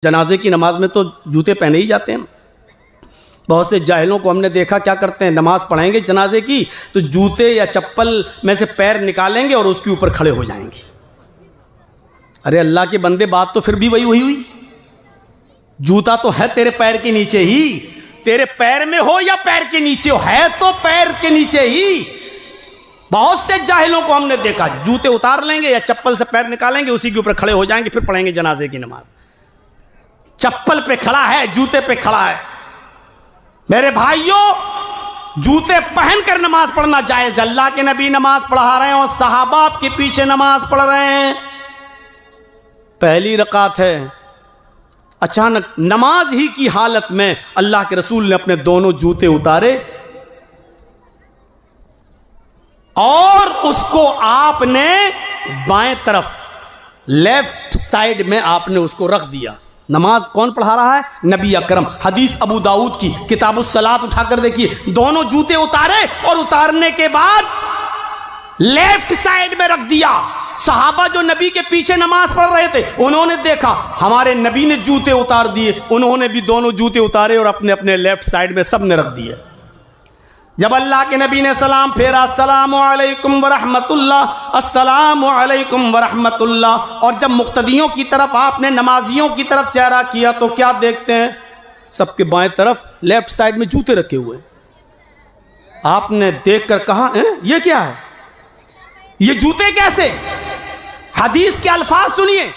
जनाजे की नमाज में तो जूते पहने ही जाते हैं। बहुत से जाहिलों को हमने देखा क्या करते हैं, नमाज पढ़ाएंगे जनाजे की तो जूते या चप्पल में से पैर निकालेंगे और उसके ऊपर खड़े हो जाएंगे। अरे अल्लाह के बंदे, बात तो फिर भी वही हुई। जूता तो है तेरे पैर के नीचे ही, तेरे पैर में हो या पैर के नीचे हो, है तो पैर के नीचे ही। बहुत से जाहिलों को हमने देखा जूते उतार लेंगे या चप्पल से पैर निकालेंगे, उसी के ऊपर खड़े हो जाएंगे, फिर पढ़ेंगे जनाजे की नमाज। चप्पल पे खड़ा है, जूते पे खड़ा है। मेरे भाइयों, जूते पहनकर नमाज पढ़ना जायज। अल्लाह के नबी नमाज पढ़ा रहे हैं और सहाबा के पीछे नमाज पढ़ रहे हैं। पहली रकात है, अचानक नमाज ही की हालत में अल्लाह के रसूल ने अपने दोनों जूते उतारे और उसको आपने बाएं तरफ लेफ्ट साइड में आपने उसको रख दिया। नमाज कौन पढ़ा रहा है? नबी अकरम। हदीस अबू दाऊद की किताबुस सलात उठाकर देखिए, दोनों जूते उतारे और उतारने के बाद लेफ्ट साइड में रख दिया। सहाबा जो नबी के पीछे नमाज पढ़ रहे थे, उन्होंने देखा हमारे नबी ने जूते उतार दिए, उन्होंने भी दोनों जूते उतारे और अपने अपने लेफ्ट साइड में सब ने रख दिए। जब अल्लाह के नबी ने सलाम फेरा, अस्सलामु अलैकुम वरहमतुल्लाह, अस्सलामु अलैकुम वरहमतुल्लाह, और जब मुक्तदियों की तरफ आपने नमाजियों की तरफ चेहरा किया तो क्या देखते हैं? सबके बाएं तरफ लेफ्ट साइड में जूते रखे हुए। आपने देखकर कहा, ये क्या है, ये जूते कैसे? हदीस के अल्फाज सुनिए,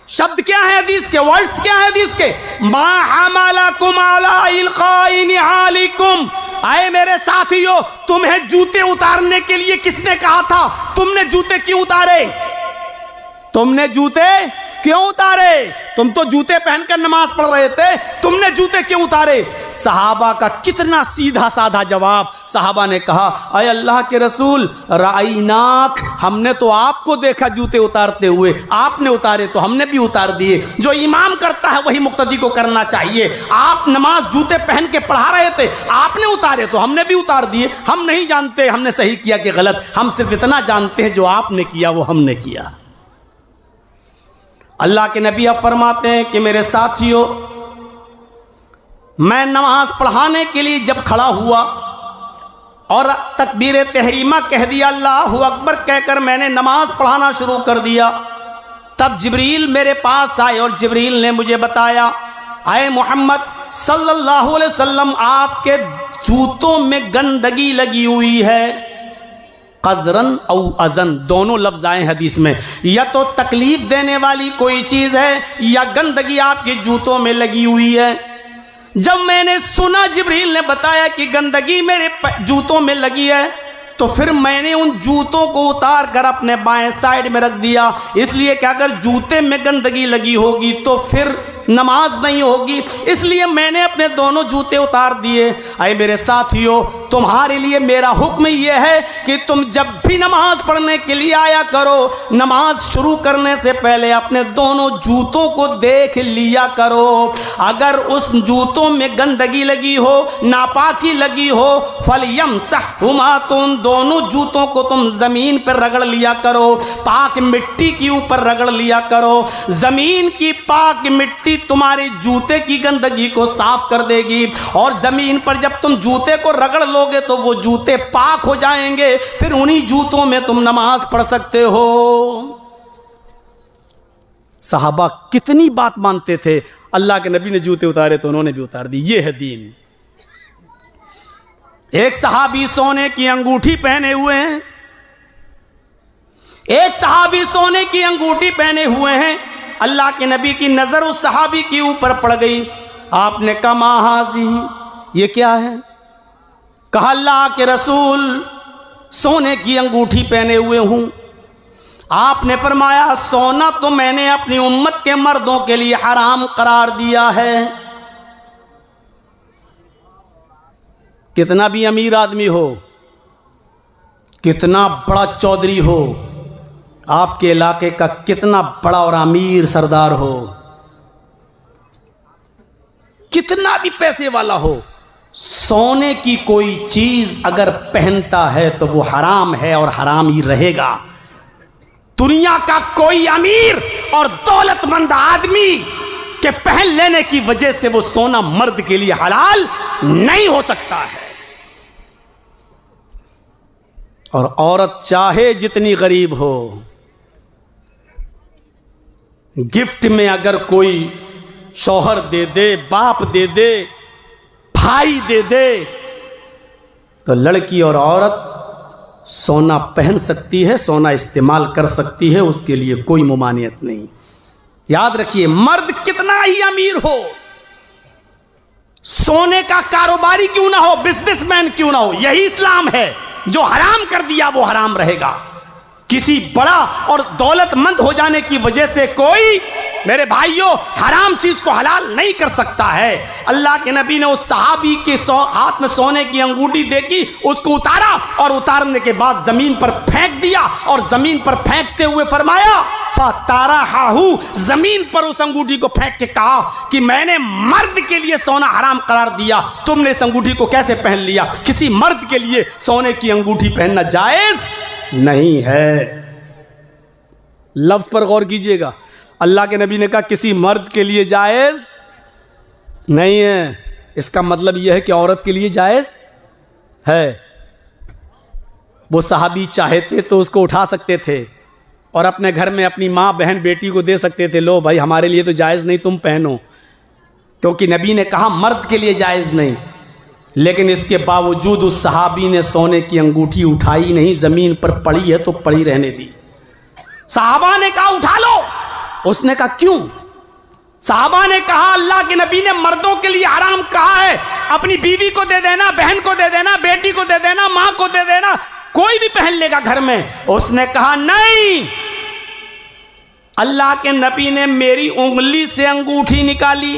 शब्द क्या है हदीस के, वर्ड्स क्या है हदीस के। मा हमालकुम अला इल्काइ निआलिकुम, आए मेरे साथियों, तुम्हें जूते उतारने के लिए किसने कहा था? तुमने जूते क्यों उतारे? तुमने जूते क्यों उतारे? तुम तो जूते पहनकर नमाज पढ़ रहे थे, तुमने जूते क्यों उतारे? सहाबा का कितना सीधा साधा जवाब। सहाबा ने कहा, अय अल्लाह के रसूल, राईनाक, हमने तो आपको देखा जूते उतारते हुए, आपने उतारे तो हमने भी उतार दिए। जो इमाम करता है वही मुक्तदी को करना चाहिए। आप नमाज जूते पहन के पढ़ा रहे थे, आपने उतारे तो हमने भी उतार दिए। हम नहीं जानते हमने सही किया कि गलत, हम सिर्फ इतना जानते हैं जो आपने किया वो हमने किया। अल्लाह के नबी अब फरमाते हैं कि मेरे साथियों, मैं नमाज पढ़ाने के लिए जब खड़ा हुआ और तकबीर तहरीमा कह दिया, अल्लाहु अकबर कहकर मैंने नमाज पढ़ाना शुरू कर दिया, तब जिब्रील मेरे पास आए और जिब्रील ने मुझे बताया, आए मोहम्मद सल्लल्लाहु अलैहि वसल्लम, आपके जूतों में गंदगी लगी हुई है। कज़रन और अज़न दोनों लफ्ज़ आए हदीस में, या तो तकलीफ देने वाली कोई चीज़ है या गंदगी आपके जूतों में लगी हुई है। जब मैंने सुना जिब्रील ने बताया कि गंदगी मेरे जूतों में लगी है, तो फिर मैंने उन जूतों को उतार कर अपने बाएं साइड में रख दिया, इसलिए कि अगर जूते में गंदगी लगी होगी तो फिर नमाज नहीं होगी, इसलिए मैंने अपने दोनों जूते उतार दिए। अरे मेरे साथियों, तुम्हारे लिए मेरा हुक्म यह है कि तुम जब भी नमाज पढ़ने के लिए आया करो, नमाज शुरू करने से पहले अपने दोनों जूतों को देख लिया करो। अगर उस जूतों में गंदगी लगी हो, नापाकी लगी हो, फलयमसहुमा, तो उन दोनों जूतों को तुम जमीन पर रगड़ लिया करो, पाक मिट्टी के ऊपर रगड़ लिया करो। जमीन की पाक मिट्टी तुम्हारे जूते की गंदगी को साफ कर देगी, और जमीन पर जब तुम जूते को रगड़ लोगे तो वो जूते पाक हो जाएंगे, फिर उन्हीं जूतों में तुम नमाज पढ़ सकते हो। सहाबा कितनी बात मानते थे। अल्लाह के नबी ने जूते उतारे तो उन्होंने भी उतार दी। ये है दीन। एक सहाबी सोने की अंगूठी पहने हुए हैं, एक सहाबी सोने की अंगूठी पहने हुए हैं। अल्लाह के नबी की नजर उस सहाबी के ऊपर पड़ गई। आपने कहा, माहाज़ी, ये क्या है? कहा, अल्लाह के रसूल, सोने की अंगूठी पहने हुए हूं। आपने फरमाया, सोना तो मैंने अपनी उम्मत के मर्दों के लिए हराम करार दिया है। कितना भी अमीर आदमी हो, कितना बड़ा चौधरी हो, आपके इलाके का कितना बड़ा और अमीर सरदार हो, कितना भी पैसे वाला हो, सोने की कोई चीज अगर पहनता है तो वो हराम है और हराम ही रहेगा। दुनिया का कोई अमीर और दौलतमंद आदमी कि पहन लेने की वजह से वो सोना मर्द के लिए हलाल नहीं हो सकता है। और औरत चाहे जितनी गरीब हो, गिफ्ट में अगर कोई शौहर दे दे, बाप दे दे, भाई दे दे, तो लड़की और औरत सोना पहन सकती है, सोना इस्तेमाल कर सकती है, उसके लिए कोई मुमानियत नहीं। याद रखिए, मर्द कितना ही अमीर हो, सोने का कारोबारी क्यों ना हो, बिजनेसमैन क्यों ना हो, यही इस्लाम है। जो हराम कर दिया वो हराम रहेगा। किसी बड़ा और दौलतमंद हो जाने की वजह से कोई, मेरे भाइयों, हराम चीज को हलाल नहीं कर सकता है। अल्लाह के नबी ने उस सहाबी के हाथ में सोने की अंगूठी देखी, उसको उतारा और उतारने के बाद जमीन पर फेंक दिया और जमीन पर फेंकते हुए फरमाया फतारहाहू, जमीन पर उस अंगूठी को फेंक के कहा कि मैंने मर्द के लिए सोना हराम करार दिया, तुमने इस अंगूठी को कैसे पहन लिया? किसी मर्द के लिए सोने की अंगूठी पहनना जायज नहीं है। लफ्ज पर गौर कीजिएगा, अल्लाह के नबी ने कहा किसी मर्द के लिए जायज नहीं है, इसका मतलब यह है कि औरत के लिए जायज है। वो सहाबी चाहते तो उसको उठा सकते थे और अपने घर में अपनी माँ, बहन, बेटी को दे सकते थे, लो भाई हमारे लिए तो जायज नहीं, तुम पहनो, क्योंकि नबी ने कहा मर्द के लिए जायज नहीं। लेकिन इसके बावजूद उस सहाबी ने सोने की अंगूठी उठाई नहीं, जमीन पर पड़ी है तो पड़ी रहने दी। सहाबा ने कहा उठा लो, उसने कहा क्यों? सहाबा ने कहा अल्लाह के नबी ने मर्दों के लिए हराम कहा है, अपनी बीवी को दे देना, बहन को दे देना, बेटी को दे देना, मां को दे देना, कोई भी पहन लेगा घर में। उसने कहा नहीं, अल्लाह के नबी ने मेरी उंगली से अंगूठी निकाली,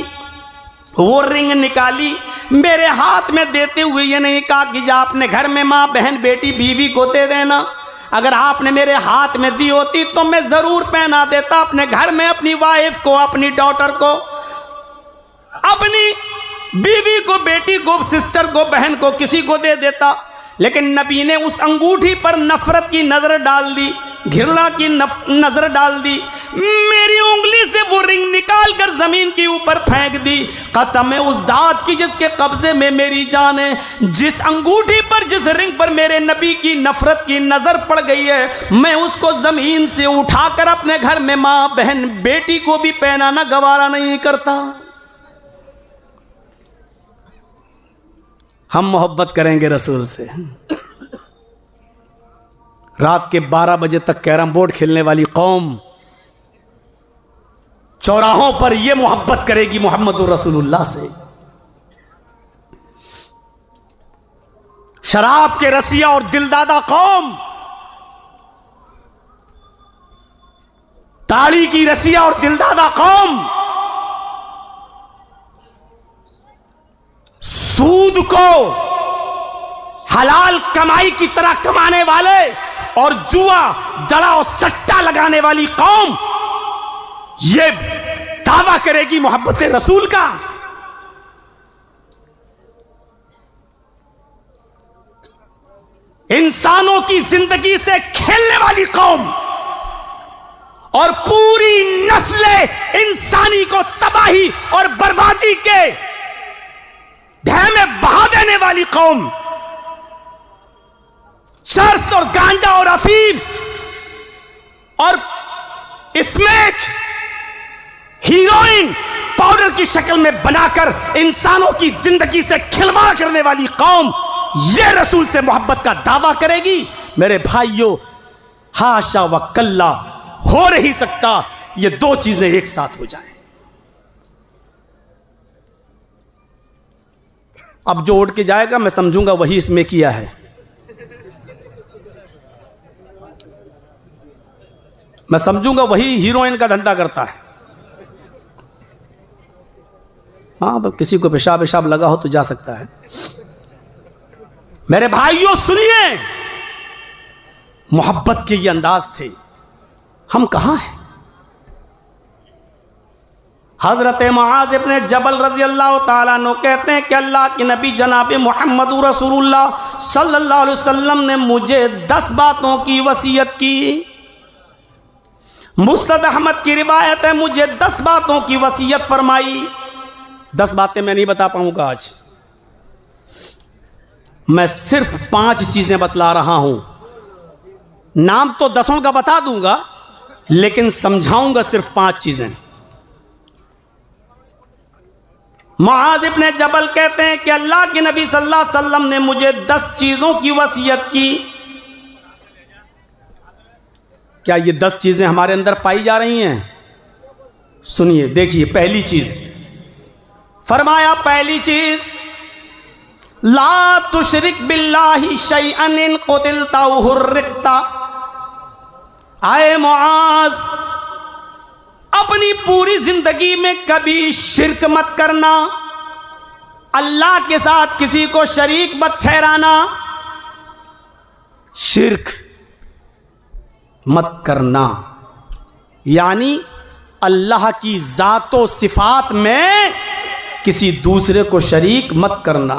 वो रिंग निकाली, मेरे हाथ में देते हुए ये नहीं कहा कि जा अपने घर में मां, बहन, बेटी, बीवी को दे देना। अगर आपने मेरे हाथ में दी होती तो मैं जरूर पहना देता अपने घर में, अपनी वाइफ को, अपनी डॉटर को, अपनी बीवी को, बेटी को, सिस्टर को, बहन को, किसी को दे देता। लेकिन नबी ने उस अंगूठी पर नफरत की नजर डाल दी, घृणा की नजर डाल दी, मेरी उंगली से वो रिंग निकाल कर जमीन के ऊपर फेंक दी। कसम है उस जात की जिसके कब्जे में मेरी जान है, जिस अंगूठी पर, जिस रिंग पर मेरे नबी की नफरत की नजर पड़ गई है, मैं उसको जमीन से उठाकर अपने घर में मां, बहन, बेटी को भी पहनाना गवारा नहीं करता। हम मोहब्बत करेंगे रसूल से। रात के 12 बजे तक कैरम बोर्ड खेलने वाली कौम चौराहों पर यह मोहब्बत करेगी मोहम्मदुर रसूलुल्लाह से। शराब के रसिया और दिलदादा कौम, ताड़ी की रसिया और दिलदादा कौम, सूद को हलाल कमाई की तरह कमाने वाले और जुआ, दड़ा और सट्टा लगाने वाली कौम ये दावा करेगी मोहब्बत रसूल का। इंसानों की जिंदगी से खेलने वाली कौम और पूरी नस्लें इंसानी को तबाही और बर्बादी के ढह में बहा देने वाली कौम, चर्स और गांजा और अफीम और स्मैक, हीरोइन पाउडर की शक्ल में बनाकर इंसानों की जिंदगी से खिलवाड़ करने वाली कौम ये रसूल से मोहब्बत का दावा करेगी। मेरे भाइयों, हाशा व कल्ला, हो नहीं सकता ये दो चीजें एक साथ हो जाएं। अब जो उठ के जाएगा मैं समझूंगा वही इसमें किया है, मैं समझूंगा वही हीरोइन का धंधा करता है। हाँ, किसी को पेशाब पेशाब लगा हो तो जा सकता है। मेरे भाइयों सुनिए, मोहब्बत के ये अंदाज थे, हम कहां हैं? हजरत मुआज इब्ने जबल रजी अल्लाह ताला अन्हु कहते हैं कि अल्लाह के नबी जनाब मोहम्मद रसूलुल्लाह सल्लल्लाहु अलैहि वसल्लम ने मुझे 10 बातों की वसीयत की। मुस्नद अहमद की रिवायत है, मुझे 10 बातों की वसीयत फरमाई। 10 बातें मैं नहीं बता पाऊंगा आज, मैं सिर्फ 5 चीजें बतला रहा हूं। नाम तो 10 का बता दूंगा, लेकिन समझाऊंगा सिर्फ 5 चीजें। मुआज़ इब्न जबल कहते हैं कि अल्लाह के नबी सल्लल्लाहु अलैहि वसल्लम ने मुझे 10 चीजों की वसीयत की। क्या ये 10 चीजें हमारे अंदर पाई जा रही हैं? सुनिए, देखिए। पहली चीज फरमाया, पहली चीज, ला तुशरिक बिल्लाहि शैअन इन कुतिलता व हुर्रिकता। आए मुआज़, अपनी पूरी जिंदगी में कभी शिर्क मत करना, अल्लाह के साथ किसी को शरीक मत ठहराना, शिर्क मत करना, यानी अल्लाह की जातो सिफात में किसी दूसरे को शरीक मत करना।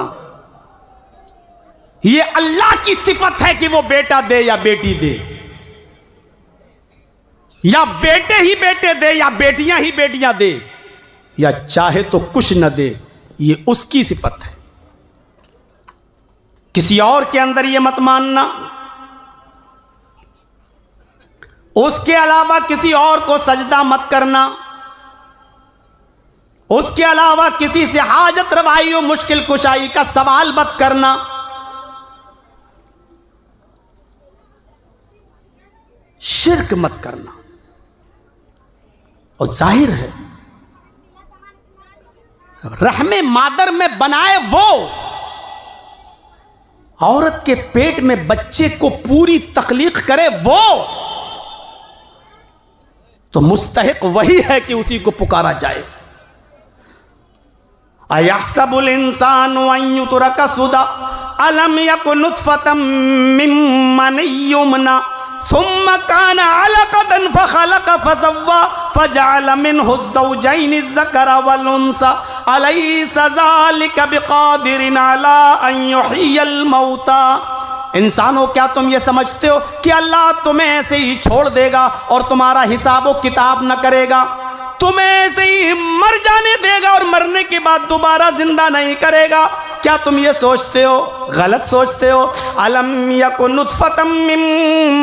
ये अल्लाह की सिफत है कि वो बेटा दे या बेटी दे, या बेटे ही बेटे दे या बेटियां ही बेटियां दे, या चाहे तो कुछ न दे, ये उसकी सिफत है। किसी और के अंदर ये मत मानना। उसके अलावा किसी और को सजदा मत करना, उसके अलावा किसी से हाजत रवाई और मुश्किल कुशाई का सवाल मत करना। शिर्क मत करना। और जाहिर है, रहमे मादर में बनाए वो, औरत के पेट में बच्चे को पूरी तख्लीक करे वो, तो मुस्तहिक वही है कि उसी को पुकारा जाए। अयहसबुल इंसानु अन युतरका सुदा अलम यकुन नुतफतम मिन मनिय्यिन युमना सुम्मा काना अलकतन फखलक फसव्वा फजअल मिन्हु ज़ौजैनि अज़्ज़करा वल उन्सा अलैसा ज़ालिका बिक़ादिरिन अला अन युह्यियल मौता। इंसानों, क्या तुम ये समझते हो कि अल्लाह तुम्हें ऐसे ही छोड़ देगा और तुम्हारा हिसाब व किताब न करेगा? तुम्हें ऐसे ही मर जाने देगा और मरने के बाद दोबारा जिंदा नहीं करेगा? क्या तुम ये सोचते हो? गलत सोचते हो। अलम यकुन नुतफतम मिन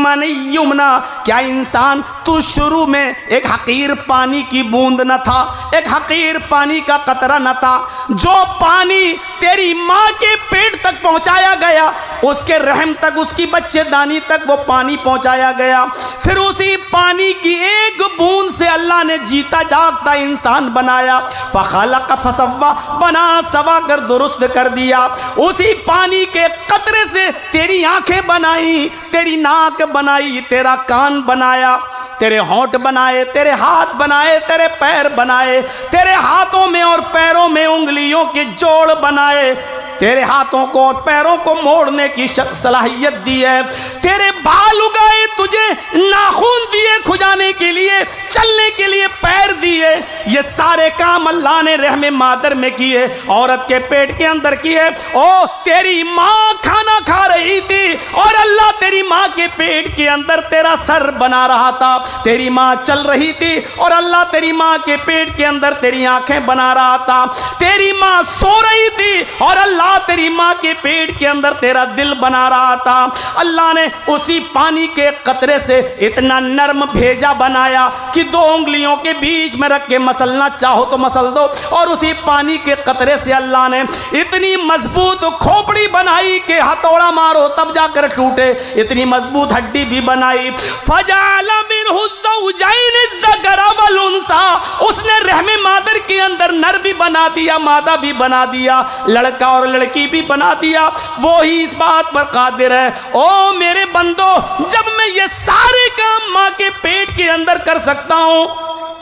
मनिय्यिन युमना, क्या इंसान तू शुरू में एक हकीर पानी की बूंद न था, एक हकीर पानी का कतरा न था, जो पानी तेरी माँ के पेट तक पहुँचाया गया, उसके रहम तक, उसकी बच्चेदानी तक वो पानी पहुँचाया गया। फिर उसी पानी की एक बूंद से अल्लाह ने जीता जागता इंसान बनाया। फखलक फसव्वा, बना सवा कर दुरुस्त कर दिया। उसी पानी के कतरे से तेरी आंखें बनाई, तेरी नाक बनाई, तेरा कान बनाया, तेरे होंठ बनाए, तेरे हाथ बनाए, तेरे पैर बनाए, तेरे हाथों में और पैरों में उंगलियों के जोड़ बनाए, तेरे हाथों को और पैरों को मोड़ने की सलाहियत दी है, तेरे बाल उगाए, तुझे नाखून दिए खुजाने के लिए, चलने के लिए पैर दिए। ये सारे काम अल्लाह ने रहमे मादर में किए, औरत के पेट के अंदर किए। ओ तेरी माँ खाना खा रही थी और अल्लाह तेरी माँ के पेट के अंदर तेरा सर बना रहा था। तेरी माँ चल रही थी और अल्लाह तेरी माँ के पेट के अंदर तेरी आंखें बना रहा था। तेरी माँ सो रही थी और अल्लाह तेरी माँ के पेट के अंदर तेरा दिल बना रहा था। अल्लाह ने उसी पानी के कतरे से इतना नरम भेजा बनाया कि 2 उंगलियों के बीच में रख के मसलना चाहो तो मसल दो, और उसी पानी के कतरे से अल्लाह ने इतनी मजबूत खोपड़ी बनाई कि हथौड़ा मारो तब जाकर टूटे, इतनी मजबूत हड्डी भी बनाई। फजअल मिन्हु ज़ौजैनि अज़्ज़करा वल उन्सा, उसने रहमे मादर के अंदर नर भी बना दिया, मादा भी बना दिया, लड़का और लड़की भी बना दिया। वो ही इस बात पर कादिर है। ओ मेरे बंदो, जब मैं ये सारे काम माँ के पेट के अंदर कर सकता हूँ,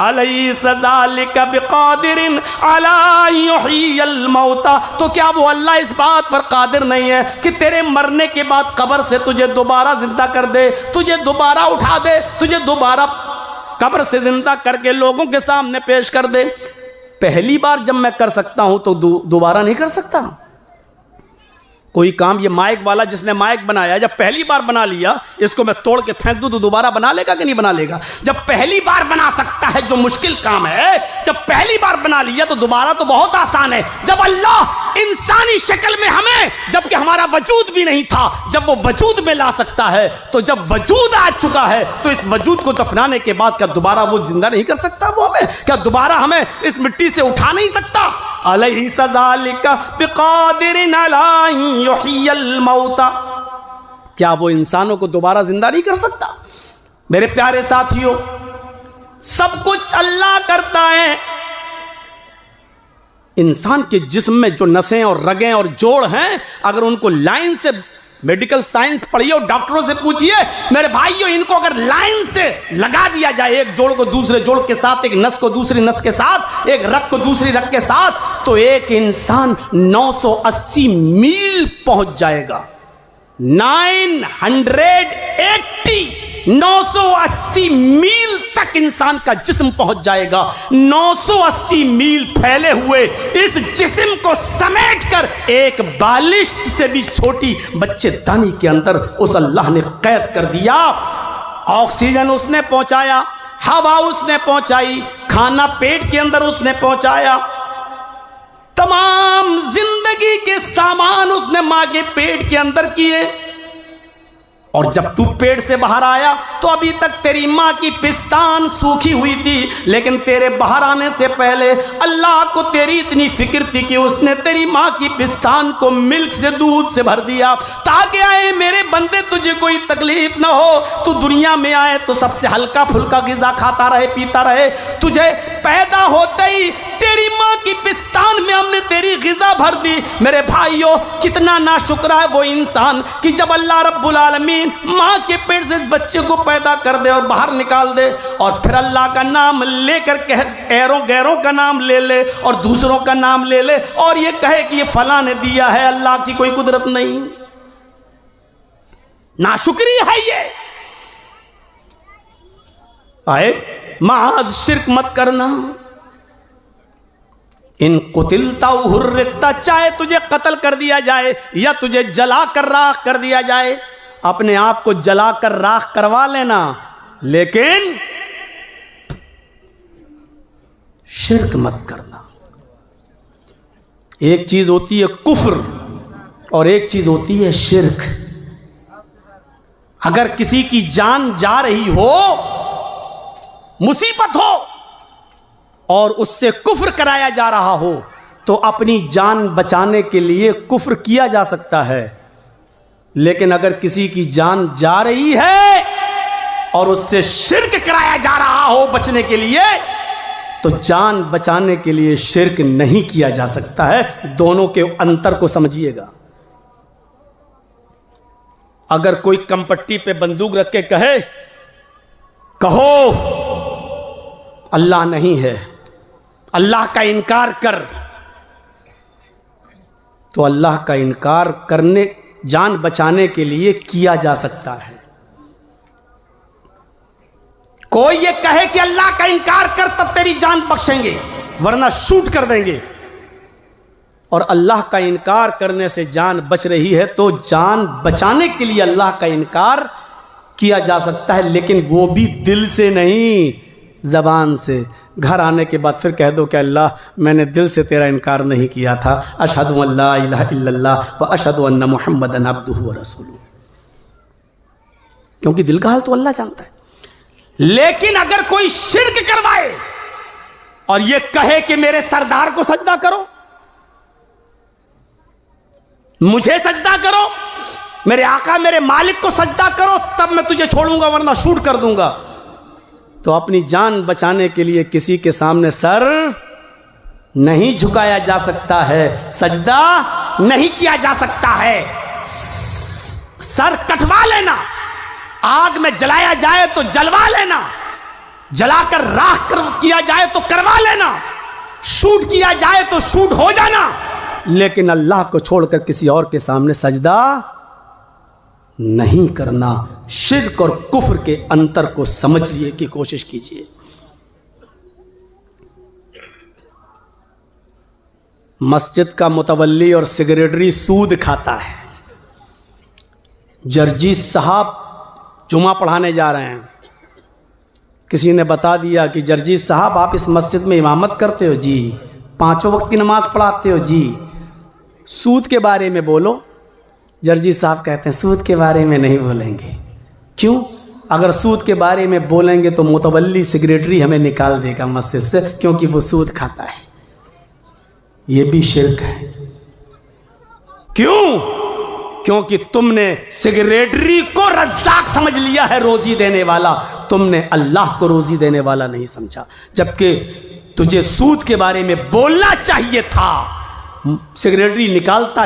अलैसा ज़ालिका बिक़ादिरिन अला युह्यियल मौता, तो क्या वो अल्लाह इस बात पर कादिर नहीं है कि तेरे मरने के बाद कब्र से तुझे दोबारा जिंदा कर दे, तुझे दोबारा उठा दे, तुझे दोबारा कब्र से जिंदा करके लोगों के सामने पेश कर दे? पहली बार जब मैं कर सकता हूं तो दोबारा नहीं कर सकता? कोई काम, ये माइक वाला जिसने माइक बनाया, जब पहली बार बना लिया, इसको मैं तोड़ के फेंक दूं तो दोबारा बना लेगा कि नहीं बना लेगा? जब पहली बार बना सकता है, जो मुश्किल काम है, जब पहली बार बना लिया तो दोबारा तो बहुत आसान है। जब अल्लाह इंसानी शक्ल में हमें, जबकि हमारा वजूद भी नहीं था, जब वो वजूद में ला सकता है, तो जब वजूद आ चुका है तो इस वजूद को दफनाने के बाद क्या दोबारा वो जिंदा नहीं कर सकता? वो हमें क्या दोबारा हमें इस मिट्टी से उठा नहीं सकता? अलैहि ज़ालिका बिक़ादिरिन अला युहियल मौता, क्या वो इंसानों को दोबारा जिंदा नहीं कर सकता? मेरे प्यारे साथियों, सब कुछ अल्लाह करता है। इंसान के जिस्म में जो नसें और रगें और जोड़ हैं, अगर उनको लाइन से मेडिकल साइंस पढ़िए और डॉक्टरों से पूछिए, मेरे भाइयों, इनको अगर लाइन से लगा दिया जाए, एक जोड़ को दूसरे जोड़ के साथ, एक नस को दूसरी नस के साथ, एक रग को दूसरी रग के साथ, तो एक इंसान 980 मील पहुंच जाएगा। 980 मील तक इंसान का जिस्म पहुंच जाएगा। 980 मील फैले हुए इस जिस्म को समेटकर एक बालिश से भी छोटी बच्चेदानी के अंदर उस अल्लाह ने कैद कर दिया। ऑक्सीजन उसने पहुंचाया, हवा उसने पहुंचाई, खाना पेट के अंदर उसने पहुंचाया, तमाम जिंदगी के सामान उसने मां के पेट के अंदर किए। और जब तू पेट से बाहर आया तो अभी तक तेरी मां की पिस्तान सूखी हुई थी, लेकिन तेरे बाहर आने से पहले अल्लाह को तेरी इतनी फिक्र थी कि उसने तेरी मां की पिस्तान को मिल्क से, दूध से भर दिया, ताकि आए मेरे बंदे तुझे कोई तकलीफ ना हो, तू दुनिया में आए तो सबसे हल्का फुल्का ग़िज़ा खाता रहे, पीता रहे। तुझे पैदा होते ही तेरी मां की पिस्तान में हमने तेरी ग़िज़ा भर दी। मेरे भाइयों, कितना नाशुक्र है वो इंसान कि जब अल्लाह रब्बुल आलमीन मां के पेट से बच्चे को पैदा कर दे और बाहर निकाल दे, और फिर अल्लाह का नाम लेकर गैरों का नाम ले ले और दूसरों का नाम ले ले और ये कहे कि ये फला ने दिया है, अल्लाह की कोई कुदरत नहीं। नाशुक्री है ये। आए माज शिर्क मत करना। इन कुतिलता हुर्रिकता, चाहे तुझे कत्ल कर दिया जाए या तुझे जला कर राख कर दिया जाए, अपने आप को जला कर राख करवा लेना, लेकिन शिर्क मत करना। एक चीज होती है कुफ्र और एक चीज होती है शिर्क। अगर किसी की जान जा रही हो, मुसीबत हो और उससे कुफ्र कराया जा रहा हो, तो अपनी जान बचाने के लिए कुफ्र किया जा सकता है। लेकिन अगर किसी की जान जा रही है और उससे शिर्क कराया जा रहा हो बचने के लिए, तो जान बचाने के लिए शिर्क नहीं किया जा सकता है। दोनों के अंतर को समझिएगा। अगर कोई कमपट्टी पे बंदूक रख के कहो अल्लाह नहीं है, अल्लाह का इनकार कर, तो अल्लाह का इनकार करने, जान बचाने के लिए किया जा सकता है। कोई ये कहे कि अल्लाह का इनकार कर तब तेरी जान बख्शेंगे, वरना शूट कर देंगे, और अल्लाह का इनकार करने से जान बच रही है, तो जान बचाने के लिए अल्लाह का इनकार किया जा सकता है, लेकिन वो भी दिल से नहीं, ज़बान से। घर आने के बाद फिर कह दो कि अल्लाह, मैंने दिल से तेरा इनकार नहीं किया था, अशहदु अल्ला इलाहा इल्लल्लाह व अशहदु अन्ना मुहम्मदन अब्दुहु व रसूलुहु। क्योंकि दिल का हाल तो अल्लाह जानता है। लेकिन अगर कोई शिर्क करवाए और ये कहे कि मेरे सरदार को सजदा करो, मुझे सजदा करो, मेरे आका मेरे मालिक को सजदा करो, तब मैं तुझे छोड़ूंगा वरना शूट कर दूंगा, तो अपनी जान बचाने के लिए किसी के सामने सर नहीं झुकाया जा सकता है, सजदा नहीं किया जा सकता है। सर कटवा लेना, आग में जलाया जाए तो जलवा लेना, जलाकर राख किया जाए तो करवा लेना, शूट किया जाए तो शूट हो जाना, लेकिन अल्लाह को छोड़कर किसी और के सामने सजदा नहीं करना। शिर्क और कुफ्र के अंतर को समझने की कोशिश कीजिए। मस्जिद का मुतवल्ली और सेक्रेटरी सूद खाता है, जर्जीस साहब जुमा पढ़ाने जा रहे हैं। किसी ने बता दिया कि जर्जीस साहब आप इस मस्जिद में इमामत करते हो? जी। 5 वक्त की नमाज़ पढ़ाते हो? जी। सूद के बारे में बोलो। जर्जीस साहब कहते हैं सूद के बारे में नहीं बोलेंगे। क्यों? अगर सूद के बारे में बोलेंगे तो मुतवल्ली सेक्रेटरी हमें निकाल देगा मस्जिद से, क्योंकि वो सूद खाता है। ये भी शिर्क है। क्यों? क्योंकि तुमने सेक्रेटरी को रज़्ज़ाक समझ लिया है, रोजी देने वाला। तुमने अल्लाह को रोजी देने वाला नहीं समझा, जबकि तुझे सूद के बारे में बोलना चाहिए था। सेक्रेटरी निकालता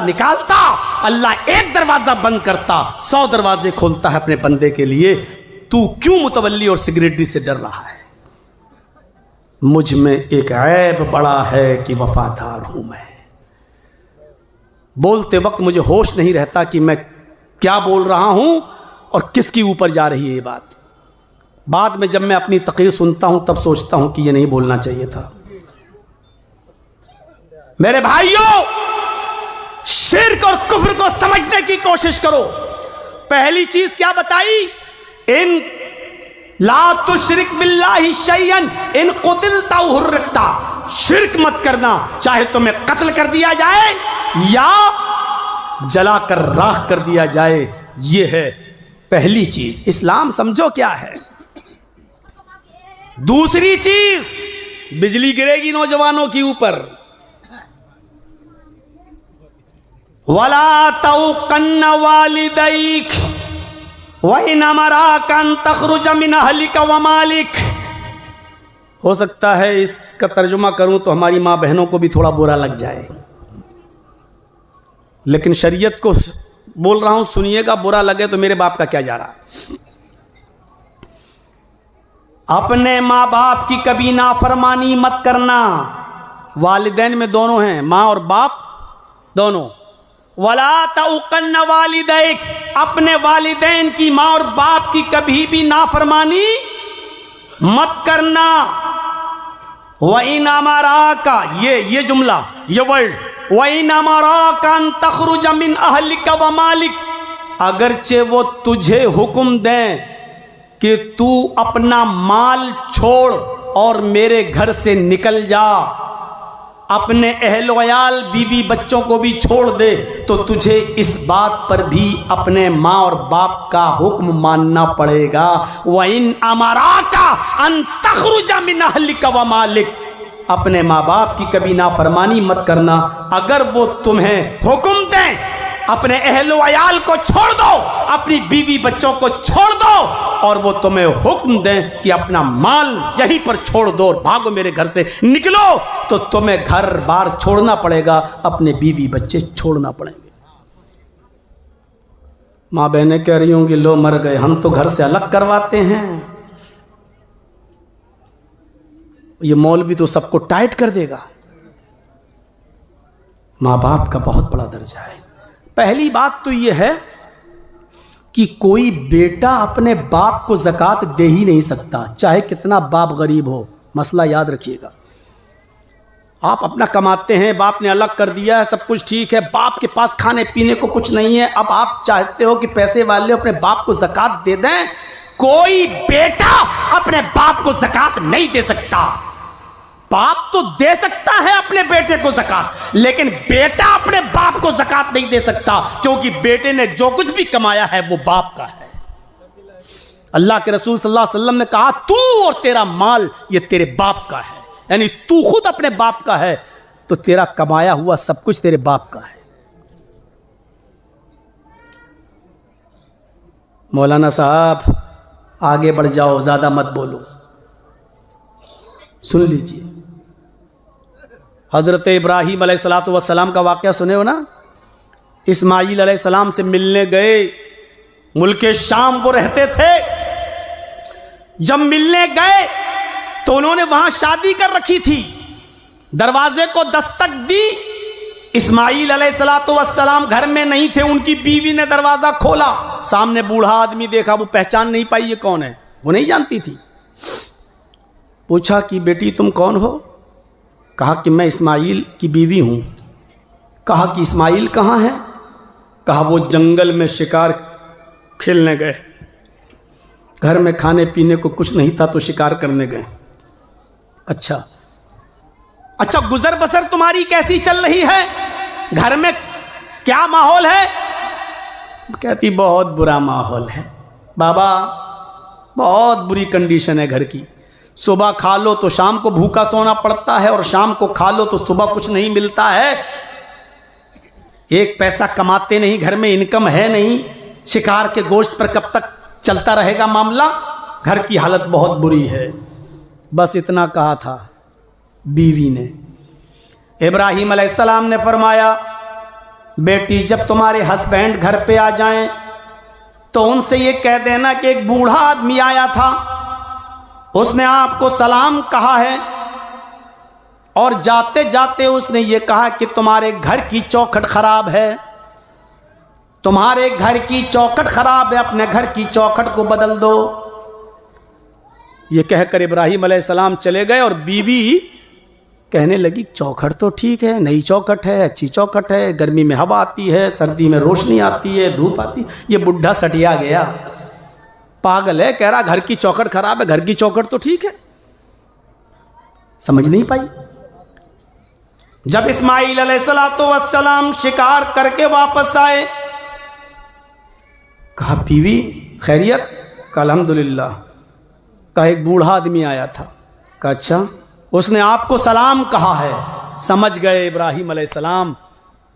अल्लाह एक दरवाजा बंद करता, 100 दरवाजे खोलता है अपने बंदे के लिए। तू क्यों मुतवल्ली और सेक्रेटरी से डर रहा है? मुझ में एक ऐब बड़ा है कि वफादार हूं मैं। बोलते वक्त मुझे होश नहीं रहता कि मैं क्या बोल रहा हूं और किसके ऊपर जा रही है ये बात। बाद में जब मैं अपनी तकरीर सुनता हूं तब सोचता हूं कि ये नहीं बोलना चाहिए था। मेरे भाइयों, शिर्क और कुफ्र को समझने की कोशिश करो। पहली चीज क्या बताई? इन ला तुश्रिक बिल्लाहि शैयन इन कुतिलता हुर्रिकता। शिर्क मत करना, चाहे तुम्हें कत्ल कर दिया जाए या जलाकर राख कर दिया जाए। यह है पहली चीज। इस्लाम समझो क्या है। दूसरी चीज, बिजली गिरेगी नौजवानों के ऊपर। वला तौकन्न वालिदैक वइन अमराक अन तखरुज मिन अहलिका व मालिक। हो सकता है इसका तर्जुमा करूं तो हमारी मां बहनों को भी थोड़ा बुरा लग जाए, लेकिन शरीयत को बोल रहा हूं, सुनिएगा। बुरा लगे तो मेरे बाप का क्या जा रहा। अपने माँ बाप की कभी नाफरमानी मत करना। वालिदैन में दोनों हैं, माँ और बाप दोनों। वला तउकन्न वालिदैक, अपने वालिदैन की, माँ और बाप की कभी भी नाफरमानी मत करना। वइन अमराका, ये जुमला, ये वर्ड, वइन अमराका अन तखरुज मिन अहलिका व मालिक, अगरचे वो तुझे हुक्म दें कि तू अपना माल छोड़ और मेरे घर से निकल जा, अपने अहल वयाल बीवी बच्चों को भी छोड़ दे, तो तुझे इस बात पर भी अपने माँ और बाप का हुक्म मानना पड़ेगा। वइन अमराका अन तखरुज मिन अहलिका व मालिक, अपने माँ बाप की कभी नाफरमानी मत करना। अगर वो तुम्हें हुक्म दें अपने अहल वयाल को छोड़ दो, अपनी बीवी बच्चों को छोड़ दो, और वो तुम्हें हुक्म दें कि अपना माल यहीं पर छोड़ दो और भागो मेरे घर से निकलो, तो तुम्हें घर बार छोड़ना पड़ेगा, अपने बीवी बच्चे छोड़ना पड़ेंगे। माँ बहनें कह रही होंगी लो मर गए, हम तो घर से अलग करवाते हैं। ये मौलवी तो सबको टाइट कर देगा। माँ बाप का बहुत बड़ा दर्जा है। पहली बात तो यह है कि कोई बेटा अपने बाप को ज़कात दे ही नहीं सकता, चाहे कितना बाप गरीब हो। मसला याद रखिएगा। आप अपना कमाते हैं, बाप ने अलग कर दिया है, सब कुछ ठीक है, बाप के पास खाने पीने को कुछ नहीं है, अब आप चाहते हो कि पैसे वाले अपने बाप को ज़कात दे दें। कोई बेटा अपने बाप को ज़कात नहीं दे सकता। बाप तो दे सकता है अपने बेटे को ज़कात, लेकिन बेटा अपने बाप को ज़कात नहीं दे सकता, क्योंकि बेटे ने जो कुछ भी कमाया है वो बाप का है। अल्लाह के रसूल सल्लल्लाहु अलैहि वसल्लम ने कहा तू और तेरा माल ये तेरे बाप का है, यानी तू खुद अपने बाप का है तो तेरा कमाया हुआ सब कुछ तेरे बाप का है। मौलाना साहब आगे बढ़ जाओ, ज्यादा मत बोलो, सुन लीजिए। हजरत इब्राहीम अलैहिस्सलातु वस्सलाम का वाक़या सुने हो ना। इस्माईल अलैहिस्सलाम से मिलने गए, मुल्क शाम वो रहते थे। जब मिलने गए तो उन्होंने वहां शादी कर रखी थी। दरवाजे को दस्तक दी, इस्माईल अलैहिस्सलातु वस्सलाम घर में नहीं थे। उनकी बीवी ने दरवाजा खोला, सामने बूढ़ा आदमी देखा, वो पहचान नहीं पाई ये कौन है, वो नहीं जानती थी। पूछा कि बेटी तुम कौन हो? कहा कि मैं इस्माईल की बीवी हूँ। कहा कि इस्माईल कहाँ है? कहा वो जंगल में शिकार खेलने गए, घर में खाने पीने को कुछ नहीं था तो शिकार करने गए। अच्छा, गुजर बसर तुम्हारी कैसी चल रही है, घर में क्या माहौल है? कहती बहुत बुरा माहौल है बाबा, बहुत बुरी कंडीशन है घर की। सुबह खा लो तो शाम को भूखा सोना पड़ता है, और शाम को खा लो तो सुबह कुछ नहीं मिलता है। एक पैसा कमाते नहीं, घर में इनकम है नहीं, शिकार के गोश्त पर कब तक चलता रहेगा मामला। घर की हालत बहुत बुरी है। बस इतना कहा था बीवी ने। इब्राहीम अलैहिस्सलाम ने फरमाया, बेटी जब तुम्हारे हस्बैंड घर पे आ जाएं तो उनसे ये कह देना कि एक बूढ़ा आदमी आया था, उसने आपको सलाम कहा है, और जाते जाते उसने ये कहा कि तुम्हारे घर की चौखट खराब है, तुम्हारे घर की चौखट खराब है, अपने घर की चौखट को बदल दो। ये कहकर इब्राहीम अलैहिस्सलाम चले गए, और बीवी कहने लगी चौखट तो ठीक है, नई चौखट है, अच्छी चौखट है, गर्मी में हवा आती है, सर्दी में रोशनी आती है, धूप आती है। ये बुढ़ा सटिया गया, पागल है, कह रहा घर की चौखट खराब है, घर की चौखट तो ठीक है। समझ नहीं पाई। जब इस्माईल अलैहिस्सलाम शिकार करके वापस आए, कहा बीवी खैरियत? कहा अल्हम्दुलिल्लाह। कहा एक बूढ़ा आदमी आया था। कहा अच्छा, उसने आपको सलाम कहा है। समझ गए इब्राहीम अलैहिस्सलाम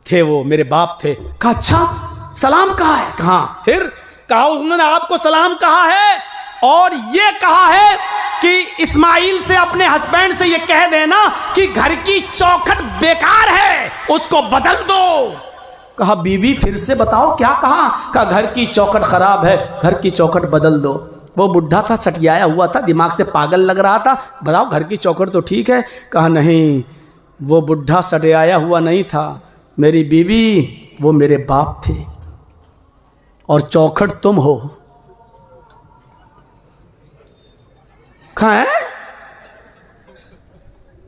थे वो, मेरे बाप थे। कहा अच्छा, सलाम कहा है? कहा फिर? कहा उन्होंने आपको सलाम कहा है, और ये कहा है कि इस्माईल से, अपने हस्बैंड से ये कह देना कि घर की चौखट बेकार है, उसको बदल दो। कहा बीवी फिर से बताओ क्या कहा? कहा घर की चौखट खराब है, घर की चौखट बदल दो। वो बुढ़ा था, सटियाया हुआ था, दिमाग से पागल लग रहा था। बताओ घर की चौखट तो ठीक है। कहा नहीं, वो बुढ़ा सटियाया हुआ नहीं था, मेरी बीवी वो मेरे बाप थे, और चौखट तुम हो। कहा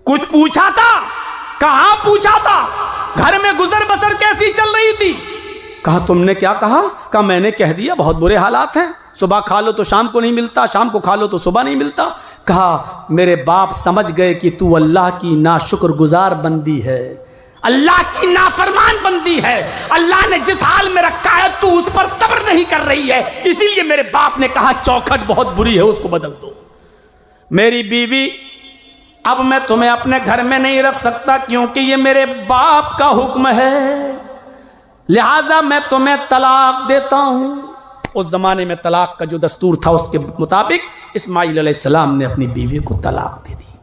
कुछ पूछा था? कहाँ पूछा था? घर में गुजर बसर कैसी चल रही थी? कहा तुमने क्या कहा? कहा मैंने कह दिया बहुत बुरे हालात हैं, सुबह खा लो तो शाम को नहीं मिलता, शाम को खा लो तो सुबह नहीं मिलता। कहा मेरे बाप समझ गए कि तू अल्लाह की नाशुक्रगुजार बंदी है, अल्लाह की नाफरमान बंदी है, अल्लाह ने जिस हाल में रखा है तू उस पर सब्र नहीं कर रही है, इसीलिए मेरे बाप ने कहा चौखट बहुत बुरी है, उसको बदल दो। मेरी बीवी अब मैं तुम्हें अपने घर में नहीं रख सकता, क्योंकि ये मेरे बाप का हुक्म है, लिहाजा मैं तुम्हें तलाक देता हूं। उस जमाने में तलाक का जो दस्तूर था उसके मुताबिक इस्माईल अलैहिस्सलाम ने अपनी बीवी को तलाक दे दी।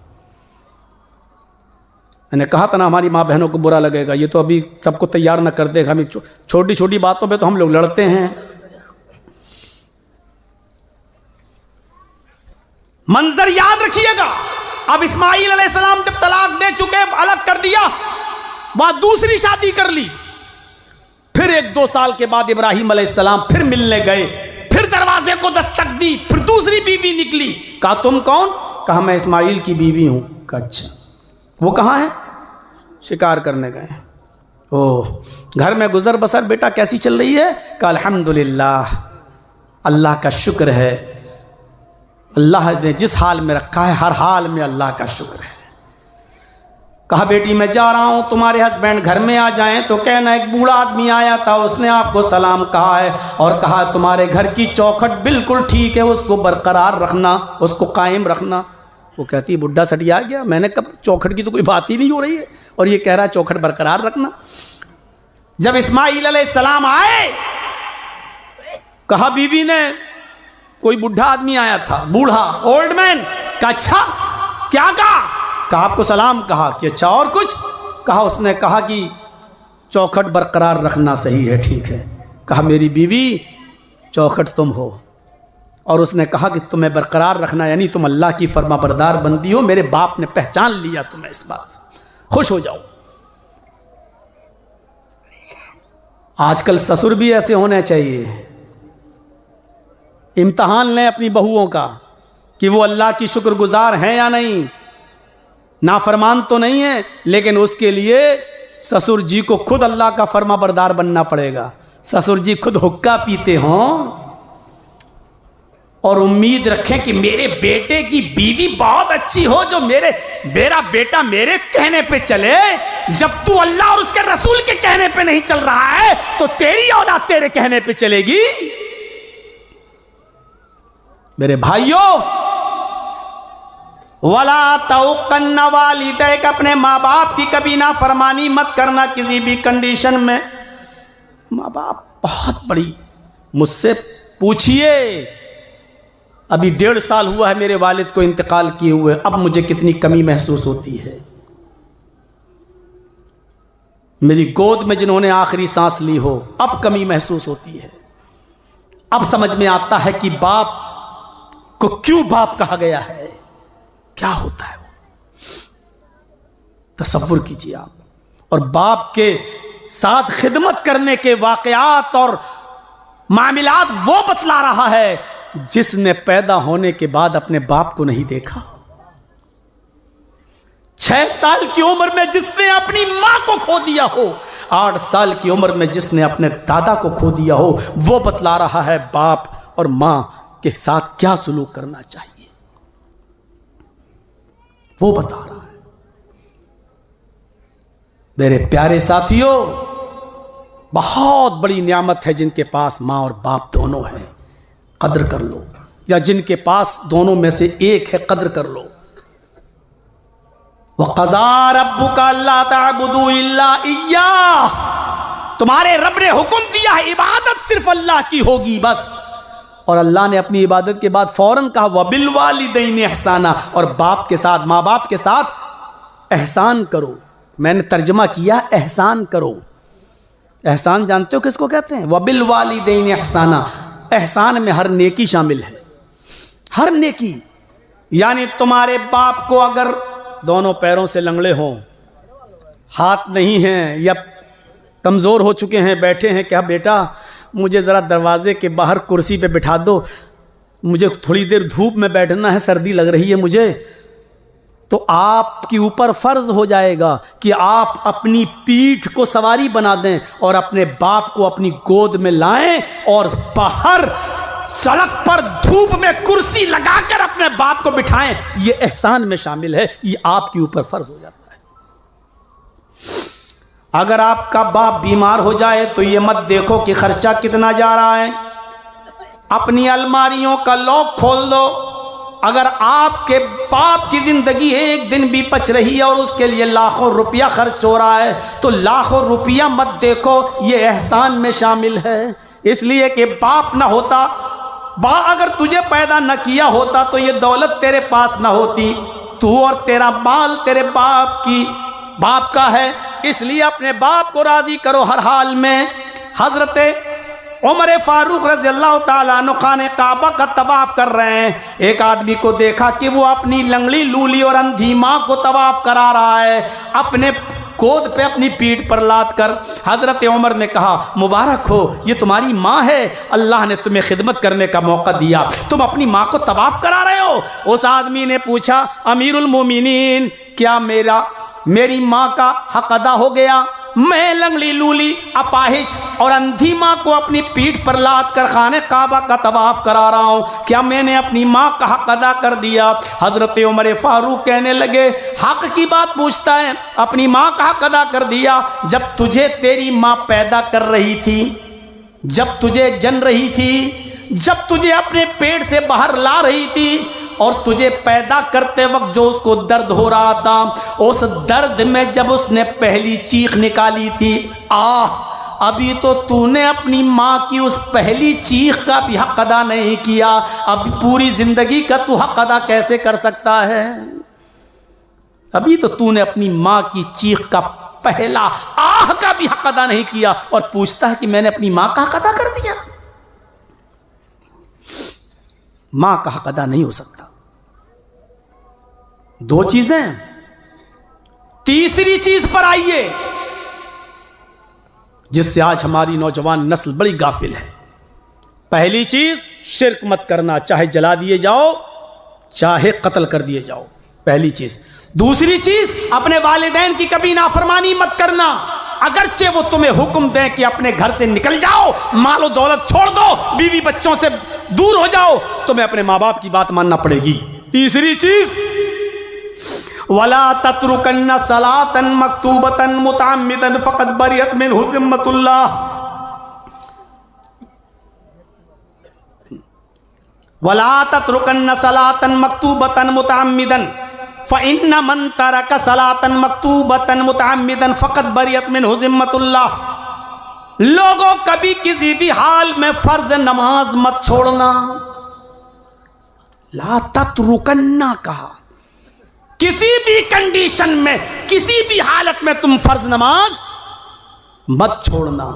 मैंने कहा था ना हमारी माँ बहनों को बुरा लगेगा, ये तो अभी सबको तैयार ना कर देगा, हमें छोटी छोटी बातों पे तो हम लोग लड़ते हैं। मंजर याद रखिएगा, अब इस्माईल अलैहिस्सलाम जब तलाक दे चुके, अलग कर दिया, वहां दूसरी शादी कर ली। फिर 1-2 साल के बाद इब्राहीम अलैहिस्सलाम फिर मिलने गए, फिर दरवाजे को दस्तक दी, फिर दूसरी बीवी निकली। कहा तुम कौन? कहा मैं इस्माईल की बीवी हूं। कहा अच्छा, वो कहाँ है? शिकार करने गए। ओह, घर में गुजर बसर बेटा कैसी चल रही है? कहा अल्हम्दुलिल्लाह, अल्लाह का शुक्र है, अल्लाह ने जिस हाल में रखा है हर हाल में अल्लाह का शुक्र है। कहा बेटी मैं जा रहा हूं, तुम्हारे हस्बैंड घर में आ जाएं तो कहना एक बूढ़ा आदमी आया था, उसने आपको सलाम कहा है और कहा तुम्हारे घर की चौखट बिल्कुल ठीक है, उसको बरकरार रखना, उसको कायम रखना। वो कहती बुढ़ा सटिया गया, मैंने कब, चौखट की तो कोई बात ही नहीं हो रही है, और ये कह रहा है चौखट बरकरार रखना। जब इस्माईल अलैहिस्सलाम आए, कहा बीवी ने कोई बुढ़ा आदमी आया था, बूढ़ा ओल्ड मैन। कहा अच्छा, क्या कहा? कहा आपको सलाम कहा। कि अच्छा और कुछ? कहा उसने कहा कि चौखट बरकरार रखना सही है, ठीक है। कहा मेरी बीवी चौखट तुम हो, और उसने कहा कि तुम्हें बरकरार रखना यानी तुम अल्लाह की फर्माबरदार बंदी हो, मेरे बाप ने पहचान लिया तुम्हें, इस बात से खुश हो जाओ। आजकल ससुर भी ऐसे होने चाहिए, इम्तहान लें अपनी बहुओं का कि वो अल्लाह की शुक्रगुजार हैं या नहीं, नाफरमान तो नहीं है, लेकिन उसके लिए ससुर जी को खुद अल्लाह का फर्माबरदार बनना पड़ेगा। ससुर जी खुद हुक्का पीते हों और उम्मीद रखें कि मेरे बेटे की बीवी बहुत अच्छी हो, जो मेरा बेटा मेरे कहने पे चले। जब तू अल्लाह और उसके रसूल के कहने पे नहीं चल रहा है तो तेरी औलाद तेरे कहने पे चलेगी। मेरे भाइयों, वला तौकन्ना वालिदैक, अपने माँ बाप की कभी ना फरमानी मत करना किसी भी कंडीशन में। माँ बाप बहुत बड़ी, मुझसे पूछिए, अभी 1.5 साल हुआ है मेरे वालिद को इंतकाल किए हुए, अब मुझे कितनी कमी महसूस होती है। मेरी गोद में जिन्होंने आखिरी सांस ली हो, अब कमी महसूस होती है। अब समझ में आता है कि बाप को क्यों बाप कहा गया है, क्या होता है वो। तसव्वुर कीजिए आप। और बाप के साथ खिदमत करने के वाकयात और मामलात वो बतला रहा है जिसने पैदा होने के बाद अपने बाप को नहीं देखा। 6 साल की उम्र में जिसने अपनी मां को खो दिया हो, 8 साल की उम्र में जिसने अपने दादा को खो दिया हो, वो बतला रहा है बाप और मां के साथ क्या सलूक करना चाहिए, वो बता रहा है। मेरे प्यारे साथियों, बहुत बड़ी नियामत है जिनके पास मां और बाप दोनों हैं, कद्र कर लो। या जिनके पास दोनों में से एक है, कद्र कर लो। वक़ज़ा रब्बुका अल्ला तअबुदू इल्ला इय्याह, तुम्हारे रब ने हुक्म दिया है इबादत सिर्फ अल्लाह की होगी बस। और अल्लाह ने अपनी इबादत के बाद फौरन कहा वबिल वालिदैनि ihसाना, और बाप के साथ, माँ बाप के साथ एहसान करो। मैंने तर्जमा किया एहसान करो। एहसान जानते हो किसको कहते हैं? वबिल वालिदैनि ihसाना। एहसान में हर नेकी शामिल है, हर नेकी। यानी तुम्हारे बाप को अगर दोनों पैरों से लंगड़े हों, हाथ नहीं हैं या कमज़ोर हो चुके हैं, बैठे हैं, क्या बेटा मुझे ज़रा दरवाजे के बाहर कुर्सी पे बिठा दो, मुझे थोड़ी देर धूप में बैठना है, सर्दी लग रही है मुझे, तो आपके ऊपर फ़र्ज़ हो जाएगा कि आप अपनी पीठ को सवारी बना दें और अपने बाप को अपनी गोद में लाएं और बाहर सड़क पर धूप में कुर्सी लगाकर अपने बाप को बिठाएं। ये एहसान में शामिल है, ये आपके ऊपर फ़र्ज़ हो जाता है। अगर आपका बाप बीमार हो जाए तो ये मत देखो कि खर्चा कितना जा रहा है, अपनी अलमारियों का लॉक खोल दो। अगर आपके बाप की ज़िंदगी एक दिन भी बच रही है और उसके लिए लाखों रुपया खर्च हो रहा है तो लाखों रुपया मत देखो, ये एहसान में शामिल है। इसलिए कि बाप ना होता, अगर तुझे पैदा न किया होता तो ये दौलत तेरे पास ना होती। तू और तेरा माल तेरे बाप का है, इसलिए अपने बाप को राज़ी करो हर हाल में। हज़रत उमर फारूक रज़ी अल्लाह ताला अन्हु खाने काबा का तवाफ़ कर रहे हैं। एक आदमी को देखा कि वो अपनी लंगड़ी लूली और अंधी माँ को तवाफ़ करा रहा है, अपने गोद पे अपनी पीठ पर लाद कर। हज़रत उमर ने कहा मुबारक हो, ये तुम्हारी माँ है, अल्लाह ने तुम्हें खिदमत करने का मौका दिया, तुम अपनी माँ को तवाफ़ करा रहे हो। उस आदमी ने पूछा अमीरुल मोमिनीन, क्या मेरी माँ का हक अदा हो गया? मैं लंगड़ी लूली अपाहिज और अंधी माँ को अपनी पीठ पर लाद कर खाने काबा का तवाफ़ करा रहा हूँ, क्या मैंने अपनी माँ का हक अदा कर दिया? हज़रत उमर फारूक कहने लगे हक की बात पूछता है, अपनी माँ का हक अदा कर दिया। जब तुझे तेरी माँ पैदा कर रही थी, जब तुझे जन रही थी, जब तुझे अपने पेट से बाहर ला रही थी और तुझे पैदा करते वक्त जो उसको दर्द हो रहा था, उस दर्द में जब उसने पहली चीख निकाली थी, अभी तो तूने अपनी माँ की उस पहली चीख का भी हक अदा नहीं किया, अब पूरी जिंदगी का तू हक अदा कैसे कर सकता है? अभी तो तूने अपनी माँ की चीख का पहला आह का भी हक अदा नहीं किया और पूछता है कि मैंने अपनी माँ का हक अदा कर दिया। माँ का हक अदा नहीं हो सकता। 2 चीजें। तीसरी चीज पर आइए जिससे आज हमारी नौजवान नस्ल बड़ी गाफिल है। पहली चीज शिर्क मत करना, चाहे जला दिए जाओ चाहे कत्ल कर दिए जाओ, पहली चीज। दूसरी चीज अपने वालिदैन की कभी नाफरमानी मत करना। अगरचे वो तुम्हें हुक्म दें कि अपने घर से निकल जाओ, मालो दौलत छोड़ दो, बीवी बच्चों से दूर हो जाओ, तुम्हें अपने माँ बाप की बात मानना पड़ेगी। तीसरी चीज, वला तत्रुकन्न सलातन मक्तूबतन मुतअम्मिदन फक़द बरियत मिन्हु ज़िम्मतुल्लाह। वला तत्रुकन्न सलातन मक्तूबतन मुतअम्मिदन फ़इन्न मन तरक सलातन मक्तूबतन मुतअम्मिदन फ़क़द बरियत मिन्हु ज़िम्मतुल्लाह। लोगों, कभी किसी भी हाल में फर्ज नमाज मत छोड़ना। ला तत्रुकन्ना कहा, किसी भी कंडीशन में, किसी भी हालत में तुम फर्ज नमाज मत छोड़ना।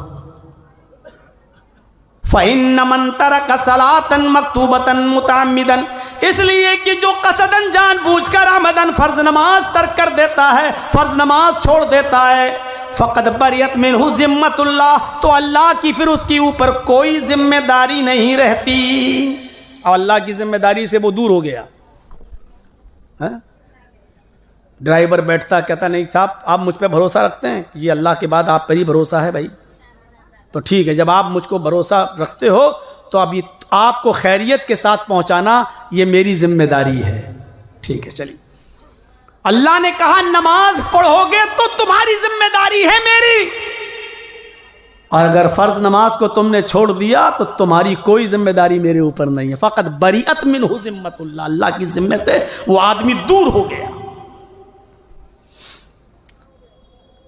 फ़इन्न मन तरक सलातन मक्तूबतन मुतअम्मिदन, इसलिए कि जो कसदन जानबूझकर आमदन फर्ज नमाज तर्क कर देता है, फर्ज नमाज छोड़ देता है, फ़क़द बरियत मिन्हु ज़िम्मतुल्लाह, तो अल्लाह की फिर उसके ऊपर कोई जिम्मेदारी नहीं रहती। और अल्लाह की जिम्मेदारी से वो दूर हो गया है? ड्राइवर बैठता कहता नहीं साहब आप मुझ पे भरोसा रखते हैं, ये अल्लाह के बाद आप पर ही भरोसा है भाई, तो ठीक है, जब आप मुझको भरोसा रखते हो तो अब आपको खैरियत के साथ पहुंचाना ये मेरी जिम्मेदारी है, ठीक है चलिए। अल्लाह ने कहा नमाज पढ़ोगे तो तुम्हारी जिम्मेदारी है मेरी, और अगर फर्ज नमाज को तुमने छोड़ दिया तो तुम्हारी कोई जिम्मेदारी मेरे ऊपर नहीं है। फ़क़द बरियत मिन्हु ज़िम्मतुल्लाह, अल्लाह की जिम्मे से वो आदमी दूर हो गया।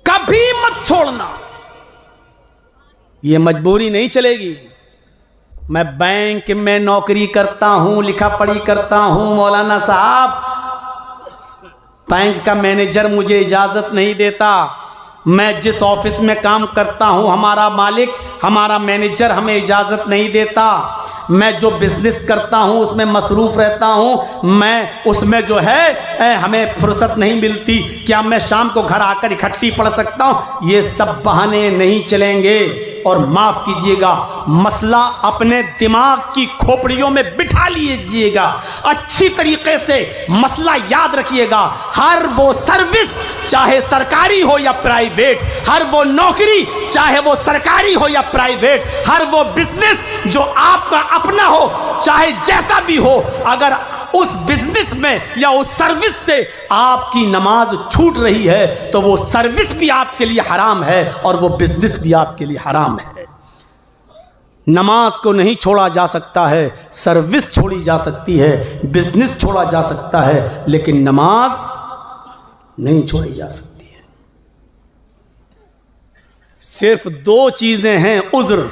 कभी मत छोड़ना, ये मजबूरी नहीं चलेगी। मैं बैंक में नौकरी करता हूं, लिखा पढ़ी करता हूं, मौलाना साहब बैंक का मैनेजर मुझे इजाजत नहीं देता, मैं जिस ऑफिस में काम करता हूं हमारा मालिक, हमारा मैनेजर हमें इजाजत नहीं देता, मैं जो बिजनेस करता हूं उसमें मसरूफ रहता हूं, मैं उसमें जो है हमें फुर्सत नहीं मिलती, क्या मैं शाम को घर आकर इकट्ठी पढ़ सकता हूं? ये सब बहाने नहीं चलेंगे। और माफ कीजिएगा, मसला अपने दिमाग की खोपड़ियों में बिठा लीजिएगा, अच्छी तरीके से मसला याद रखिएगा। हर वो सर्विस चाहे सरकारी हो या प्राइवेट, हर वो नौकरी चाहे वो सरकारी हो या प्राइवेट, हर वो बिजनेस जो आपका अपना हो चाहे जैसा भी हो, अगर उस बिजनेस में या उस सर्विस से आपकी नमाज छूट रही है तो वो सर्विस भी आपके लिए हराम है और वो बिजनेस भी आपके लिए हराम है। नमाज को नहीं छोड़ा जा सकता है, सर्विस छोड़ी जा सकती है, बिजनेस छोड़ा जा सकता है, लेकिन नमाज नहीं छोड़ी जा सकती है। सिर्फ दो चीजें हैं उज़्र,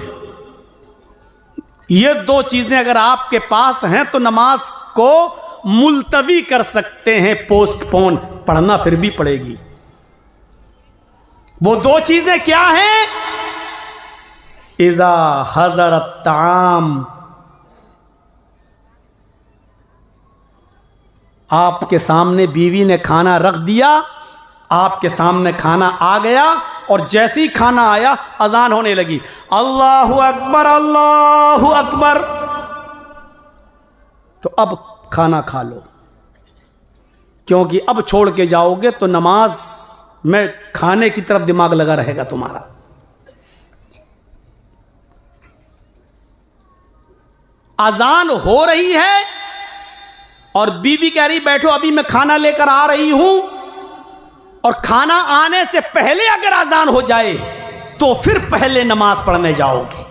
ये दो चीजें अगर आपके पास हैं तो नमाज को मुलतवी कर सकते हैं, पोस्टपोन, पढ़ना फिर भी पड़ेगी। वो दो चीजें क्या हैं? इज़ा हज़रत ताम, आपके सामने बीवी ने खाना रख दिया, आपके सामने खाना आ गया और जैसे ही खाना आया अजान होने लगी, अल्लाहु अकबर अल्लाहु अकबर, तो अब खाना खा लो, क्योंकि अब छोड़ के जाओगे तो नमाज में खाने की तरफ दिमाग लगा रहेगा तुम्हारा। अजान हो रही है और बीवी कह रही बैठो अभी मैं खाना लेकर आ रही हूं, और खाना आने से पहले अगर अजान हो जाए तो फिर पहले नमाज पढ़ने जाओगे।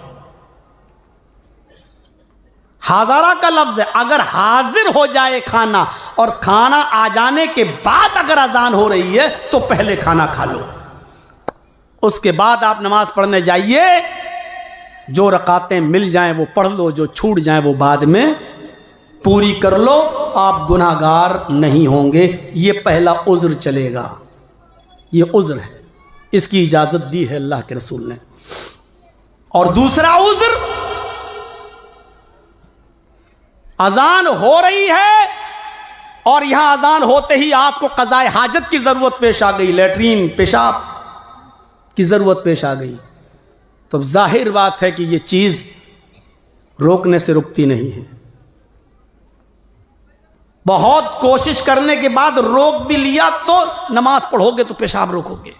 हाज़रा का लफ्ज है, अगर हाजिर हो जाए खाना और खाना आ जाने के बाद अगर अजान हो रही है तो पहले खाना खा लो, उसके बाद आप नमाज पढ़ने जाइए। जो रकातें मिल जाएं वो पढ़ लो, जो छूट जाएं वो बाद में पूरी कर लो, आप गुनाहगार नहीं होंगे। ये पहला उज़्र चलेगा, ये उज़्र है, इसकी इजाजत दी है अल्लाह के रसूल ने। और दूसरा उज़्र, अजान हो रही है और यहां अजान होते ही आपको क़ज़ाए हाजत की जरूरत पेश आ गई, लेटरीन पेशाब की जरूरत पेश आ गई, तो जाहिर बात है कि ये चीज रोकने से रुकती नहीं है। बहुत कोशिश करने के बाद रोक भी लिया तो नमाज पढ़ोगे तो पेशाब रोकोगे,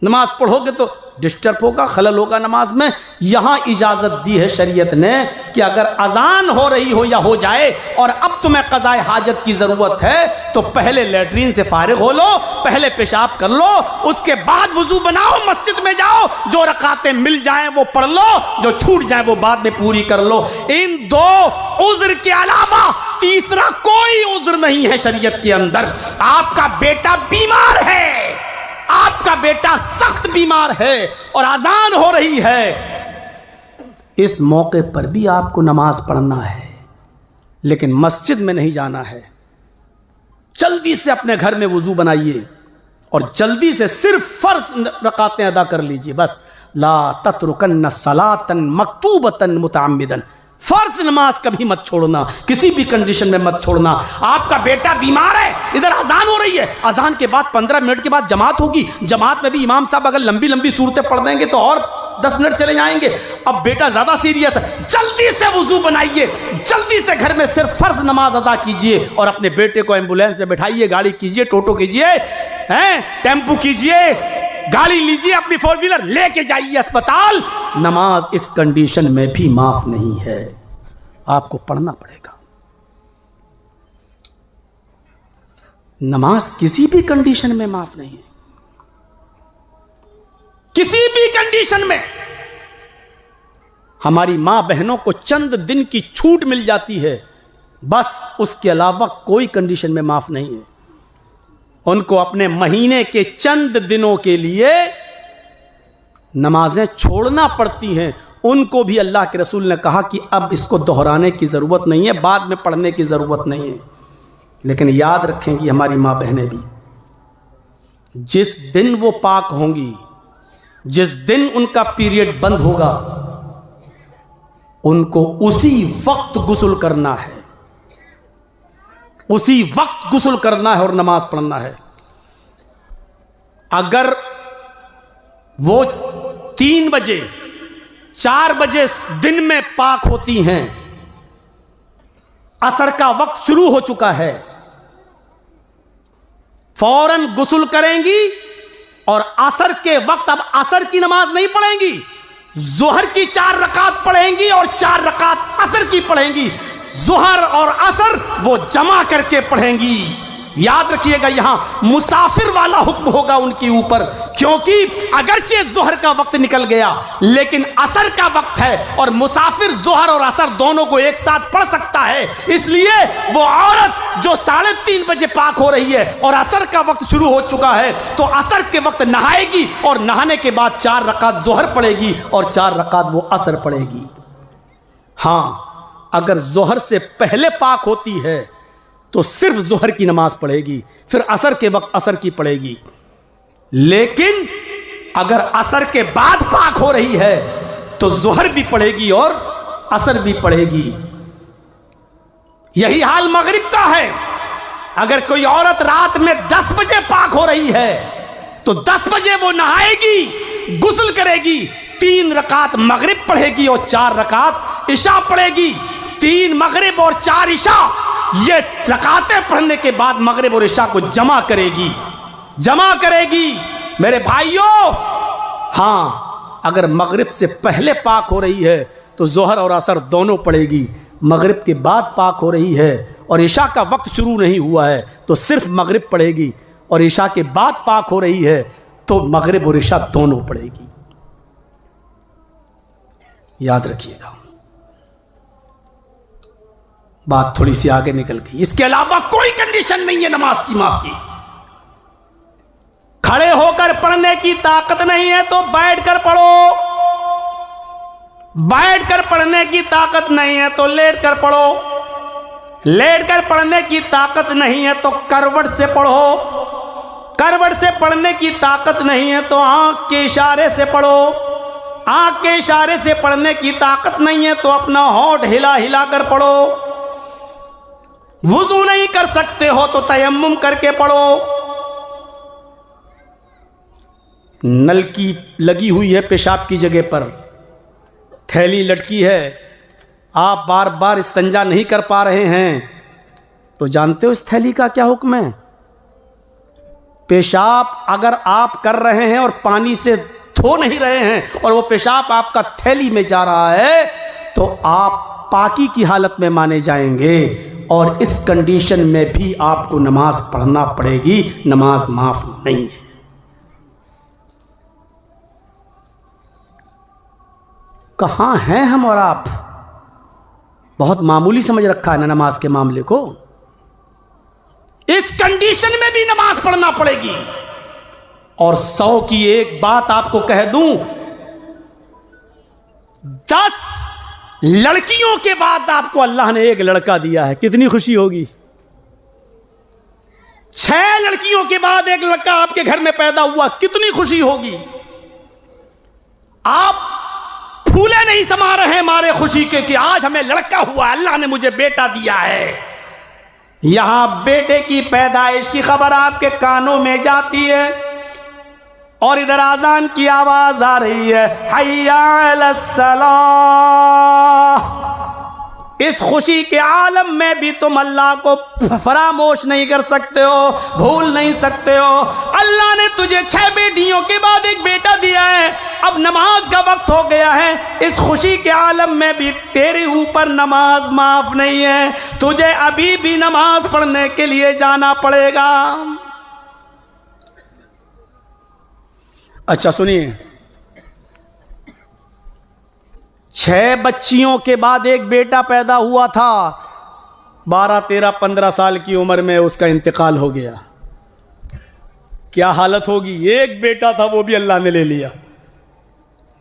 नमाज पढ़ोगे तो डिस्टर्ब होगा, खलल होगा नमाज में। यहां इजाजत दी है शरीयत ने कि अगर अजान हो रही हो या हो जाए और अब तुम्हें क़ज़ाए हाजत की जरूरत है तो पहले लैट्रीन से फारिग हो लो, पहले पेशाब कर लो, उसके बाद वुजू बनाओ, मस्जिद में जाओ, जो रकातें मिल जाएं वो पढ़ लो, जो छूट जाए वो बाद में पूरी कर लो। इन दो उज़्र के अलावा तीसरा कोई उज़्र नहीं है शरीयत के अंदर। आपका बेटा बीमार है, आपका बेटा सख्त बीमार है और अजान हो रही है, इस मौके पर भी आपको नमाज पढ़ना है, लेकिन मस्जिद में नहीं जाना है। जल्दी से अपने घर में वुजू बनाइए और जल्दी से सिर्फ फर्ज रकातें अदा कर लीजिए बस। ला तत्रुकन्न सलातन मक्तूबतन मुतअम्मिदन, फर्ज नमाज कभी मत छोड़ना, किसी भी कंडीशन में मत छोड़ना। आपका बेटा बीमार है, इधर अजान हो रही है, अजान के बाद 15 मिनट के बाद जमात होगी, जमात में भी इमाम साहब अगर लंबी लंबी सूरतें पढ़ देंगे तो और 10 मिनट चले जाएंगे। अब बेटा ज्यादा सीरियस है, जल्दी से वुजू बनाइए, जल्दी से घर में सिर्फ फर्ज नमाज अदा कीजिए और अपने बेटे को एम्बुलेंस में बैठाइए, गाड़ी कीजिए, टोटो कीजिए, टेम्पू कीजिए, गाड़ी लीजिए, अपनी 4 व्हीलर लेके जाइए अस्पताल। नमाज इस कंडीशन में भी माफ नहीं है, आपको पढ़ना पड़ेगा। नमाज किसी भी कंडीशन में माफ नहीं है, किसी भी कंडीशन में। हमारी मां बहनों को चंद दिन की छूट मिल जाती है, बस उसके अलावा कोई कंडीशन में माफ नहीं है। उनको अपने महीने के चंद दिनों के लिए नमाजें छोड़ना पड़ती हैं। उनको भी अल्लाह के रसूल ने कहा कि अब इसको दोहराने की ज़रूरत नहीं है, बाद में पढ़ने की ज़रूरत नहीं है। लेकिन याद रखेंगी हमारी माँ बहनें भी, जिस दिन वो पाक होंगी, जिस दिन उनका पीरियड बंद होगा, उनको उसी वक्त गुस्ल करना है, उसी वक्त गुस्ल करना है और नमाज पढ़ना है। अगर वो 3 बजे 4 बजे दिन में पाक होती हैं, असर का वक्त शुरू हो चुका है, फौरन गुस्ल करेंगी और असर के वक्त अब असर की नमाज नहीं पढ़ेंगी, जोहर की 4 रकात पढ़ेंगी और 4 रकात असर की पढ़ेंगी। जोहर और असर वो जमा करके पढ़ेंगी। याद रखिएगा, यहां मुसाफिर वाला हुक्म होगा उनके ऊपर, क्योंकि अगरचे जोहर का वक्त निकल गया लेकिन असर का वक्त है और मुसाफिर जोहर और असर दोनों को एक साथ पढ़ सकता है। इसलिए वो औरत जो 3:30 बजे पाक हो रही है और असर का वक्त शुरू हो चुका है, तो असर के वक्त नहाएगी और नहाने के बाद 4 रकात जोहर पढ़ेगी और 4 रकात वो असर पढ़ेगी। हां, अगर जोहर से पहले पाक होती है तो सिर्फ जोहर की नमाज पढ़ेगी, फिर असर के वक्त असर की पढ़ेगी। लेकिन अगर असर के बाद पाक हो रही है तो जोहर भी पढ़ेगी और असर भी पढ़ेगी। यही हाल मगरिब का है। अगर कोई औरत रात में 10 बजे पाक हो रही है तो 10 बजे वो नहाएगी, गुस्ल करेगी, 3 रकात मगरिब पढ़ेगी और 4 रकात इशा पढ़ेगी। 3 मगरिब और 4 इशा, ये रकातें पढ़ने के बाद मगरिब और इशा को जमा करेगी। मेरे भाइयों, हां, अगर मगरिब से पहले पाक हो रही है तो जोहर और असर दोनों पढ़ेगी। मगरिब के बाद पाक हो रही है और इशा का वक्त शुरू नहीं हुआ है तो सिर्फ मगरिब पढ़ेगी, और इशा के बाद पाक हो रही है तो मगरिब और इशा दोनों पढ़ेगी। याद रखिएगा, बात थोड़ी सी आगे निकल गई। इसके अलावा कोई कंडीशन नहीं है नमाज की माफ की। खड़े होकर पढ़ने की ताकत नहीं है तो बैठकर पढ़ो, बैठकर पढ़ने की ताकत नहीं है तो लेटकर पढ़ो, लेटकर पढ़ने की ताकत नहीं है तो करवट से पढ़ो, करवट से पढ़ने की ताकत नहीं है तो आंख के इशारे से पढ़ो, आंख के इशारे से पढ़ने की ताकत नहीं है तो अपना होंठ हिला हिला कर पढ़ो, वुजू नहीं कर सकते हो तो तयम्मुम करके पढ़ो। नलकी लगी हुई है पेशाब की जगह पर, थैली लटकी है, आप बार बार इस्तंजा नहीं कर पा रहे हैं तो जानते हो इस थैली का क्या हुक्म है? पेशाब अगर आप कर रहे हैं और पानी से धो नहीं रहे हैं और वो पेशाब आपका थैली में जा रहा है, तो आप पाकी की हालत में माने जाएंगे और इस कंडीशन में भी आपको नमाज पढ़ना पड़ेगी, नमाज माफ नहीं है। कहाँ हैं हम और आप? बहुत मामूली समझ रखा है ना नमाज के मामले को। इस कंडीशन में भी नमाज पढ़ना पड़ेगी। और 100 की एक बात आपको कह दूं, 10 लड़कियों के बाद आपको अल्लाह ने एक लड़का दिया है, कितनी खुशी होगी। 6 लड़कियों के बाद एक लड़का आपके घर में पैदा हुआ, कितनी खुशी होगी। आप फूले नहीं समा रहे हैं मारे खुशी के कि आज हमें लड़का हुआ, अल्लाह ने मुझे बेटा दिया है। यहां बेटे की पैदाइश की खबर आपके कानों में जाती है और इधर आजान की आवाज आ रही है, हय्या अलस सलाह। इस खुशी के आलम में भी तुम अल्लाह को फरामोश नहीं कर सकते हो, भूल नहीं सकते हो। अल्लाह ने तुझे 6 बेटियों के बाद एक बेटा दिया है, अब नमाज का वक्त हो गया है। इस खुशी के आलम में भी तेरे ऊपर नमाज माफ नहीं है, तुझे अभी भी नमाज पढ़ने के लिए जाना पड़ेगा। अच्छा सुनिए, 6 बच्चियों के बाद एक बेटा पैदा हुआ था, 12, 13, 15 साल की उम्र में उसका इंतकाल हो गया। क्या हालत होगी? एक बेटा था वो भी अल्लाह ने ले लिया।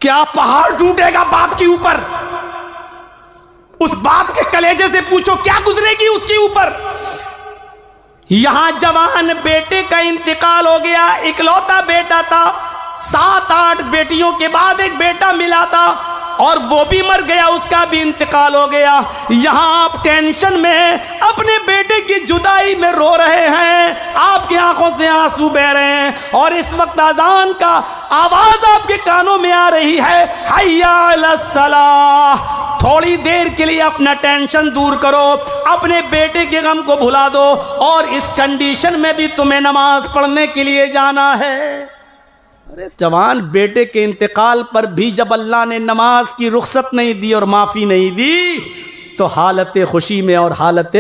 क्या पहाड़ टूटेगा बाप के ऊपर? उस बाप के कलेजे से पूछो क्या गुजरेगी उसके ऊपर। यहां जवान बेटे का इंतकाल हो गया, इकलौता बेटा था, 7-8 बेटियों के बाद एक बेटा मिला था और वो भी मर गया, उसका भी इंतकाल हो गया। यहां आप टेंशन में अपने बेटे की जुदाई में रो रहे हैं, आपकी आंखों से आंसू बह रहे हैं और इस वक्त अजान का आवाज आपके कानों में आ रही है, हय्या अलस सलाह। थोड़ी देर के लिए अपना टेंशन दूर करो, अपने बेटे के गम को भुला दो और इस कंडीशन में भी तुम्हें नमाज पढ़ने के लिए जाना है। अरे जवान बेटे के इंतकाल पर भी जब अल्लाह ने नमाज की रुख्सत नहीं दी और माफी नहीं दी, तो हालत खुशी में और हालत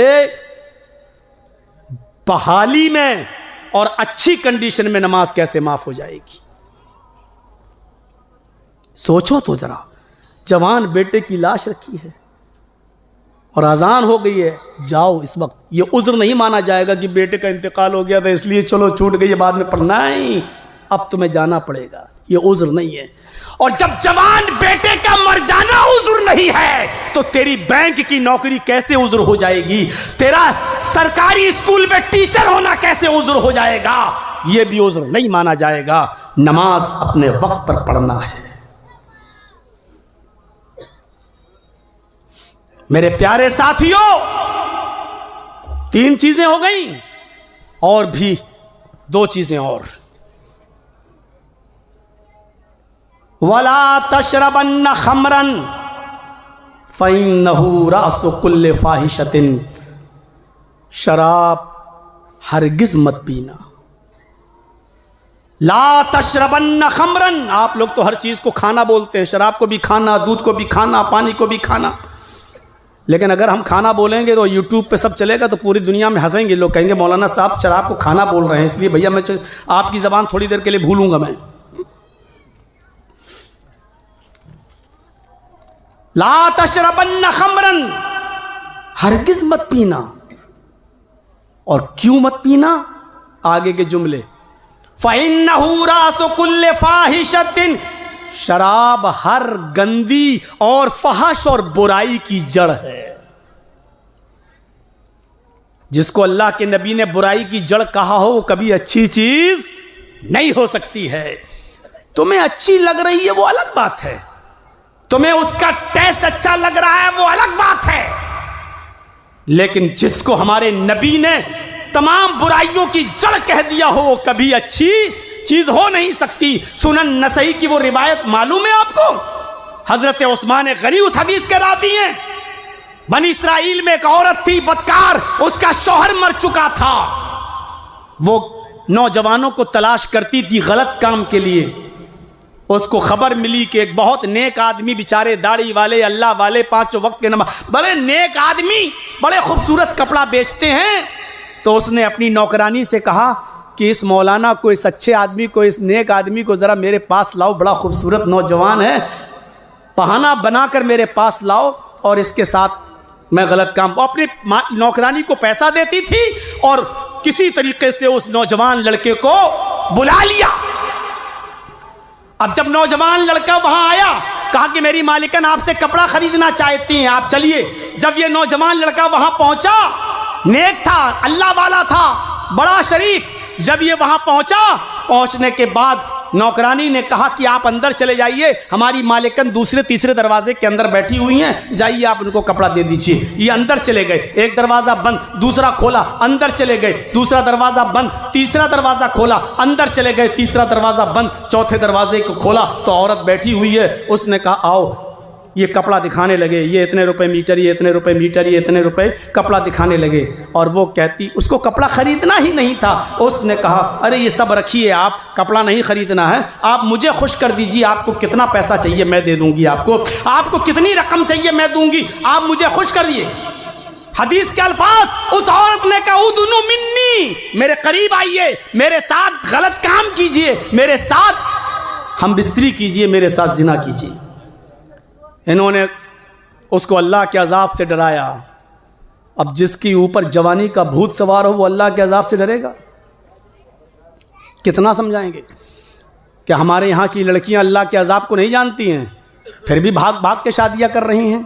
बहाली में और अच्छी कंडीशन में नमाज कैसे माफ हो जाएगी? सोचो तो जरा, जवान बेटे की लाश रखी है और अजान हो गई है, जाओ इस वक्त। ये उज्र नहीं माना जाएगा कि बेटे का इंतकाल हो गया था इसलिए चलो छूट गई, बाद में पढ़ना है, अब तुम्हें जाना पड़ेगा। ये उज्र नहीं है। और जब जवान बेटे का मर जाना उज्र नहीं है, तो तेरी बैंक की नौकरी कैसे उज्र हो जाएगी? तेरा सरकारी स्कूल में टीचर होना कैसे उज्र हो जाएगा? ये भी उज्र नहीं माना जाएगा। नमाज अपने वक्त पर पढ़ना है। मेरे प्यारे साथियों, 3 चीजें हो गई और भी 2 चीजें और। वला तशरबन्न खमरन फ़इन्नहु रासु कुल्लि फ़ाहिशतिन। शराब हरगिज मत पीना। ला तशरबन्न खमरन। आप लोग तो हर चीज को खाना बोलते हैं, शराब को भी खाना, दूध को भी खाना, पानी को भी खाना। लेकिन अगर हम खाना बोलेंगे तो यूट्यूब पे सब चलेगा, तो पूरी दुनिया में हंसेंगे लोग, कहेंगे मौलाना साहब शराब को खाना बोल रहे हैं, इसलिए भैया मैं आपकी जबान थोड़ी देर के लिए भूलूंगा मैं। ला तशरबन्न खमरन, हरगिज मत पीना। और क्यों मत पीना? आगे के जुमले, फ़इन्नहु रासु कुल्लि फ़ाहिशतिन। शराब हर गंदी और फहश और बुराई की जड़ है। जिसको अल्लाह के नबी ने बुराई की जड़ कहा हो, वो कभी अच्छी चीज नहीं हो सकती है। तुम्हें अच्छी लग रही है वो अलग बात है, तुम्हें उसका टेस्ट अच्छा लग रहा है वो अलग बात है, लेकिन जिसको हमारे नबी ने तमाम बुराइयों की जड़ कह दिया हो, वो कभी अच्छी चीज हो नहीं सकती। सुनन नसई की वो रिवायत मालूम है आपको? हजरत उस्मान गनी उस हदीस के रावी हैं। बनी इस्राइल में एक औरत थी बदकार, उसका शौहर मर चुका था। वो नौजवानों को तलाश करती थी गलत काम के लिए। उसको खबर मिली कि एक बहुत नेक आदमी, बेचारे दाढ़ी वाले, अल्लाह वाले, 5 वक्त के नमाज, बड़े नेक आदमी, बड़े खूबसूरत कपड़ा बेचते हैं। तो उसने अपनी नौकरानी से कहा कि इस मौलाना को, इस अच्छे आदमी को, इस नेक आदमी को ज़रा मेरे पास लाओ, बड़ा खूबसूरत नौजवान है, बहाना बनाकर मेरे पास लाओ और इसके साथ मैं गलत काम। वो अपनी नौकरानी को पैसा देती थी और किसी तरीके से उस नौजवान लड़के को बुला लिया। अब जब नौजवान लड़का वहां आया, कहा कि मेरी मालिकन आपसे कपड़ा खरीदना चाहती हैं, आप चलिए। जब ये नौजवान लड़का वहां पहुंचा, नेक था, अल्लाह वाला था, बड़ा शरीफ, जब ये वहां पहुंचा, पहुंचने के बाद नौकरानी ने कहा कि आप अंदर चले जाइए, हमारी मालिकन दूसरे तीसरे दरवाजे के अंदर बैठी हुई हैं, जाइए आप उनको कपड़ा दे दीजिए। ये अंदर चले गए, एक दरवाज़ा बंद, दूसरा खोला, अंदर चले गए, दूसरा दरवाज़ा बंद, तीसरा दरवाज़ा खोला, अंदर चले गए, तीसरा दरवाज़ा बंद, चौथे दरवाजे को खोला तो औरत बैठी हुई है। उसने कहा आओ, ये कपड़ा दिखाने लगे, ये इतने रुपए मीटर, ये इतने रुपए मीटर, ये इतने रुपए, कपड़ा दिखाने लगे। और वो कहती, उसको कपड़ा खरीदना ही नहीं था। उसने कहा अरे ये सब रखिए, आप कपड़ा नहीं खरीदना है, आप मुझे खुश कर दीजिए, आपको कितना पैसा चाहिए मैं दे दूंगी, आपको कितनी रकम चाहिए मैं दूंगी, आप मुझे खुश कर दिए। हदीस के अल्फाज, उस औरत ने कहा उदुनु मिन्नी, मेरे करीब आइए, मेरे साथ गलत काम कीजिए, मेरे साथ हम बिस्तरी कीजिए, मेरे साथ जिना कीजिए। इन्होंने उसको अल्लाह के अजाब से डराया। अब जिसकी ऊपर जवानी का भूत सवार हो वो अल्लाह के अजाब से डरेगा? कितना समझाएंगे कि हमारे यहाँ की लड़कियां अल्लाह के अजाब को नहीं जानती हैं, फिर भी भाग भाग के शादियां कर रही हैं।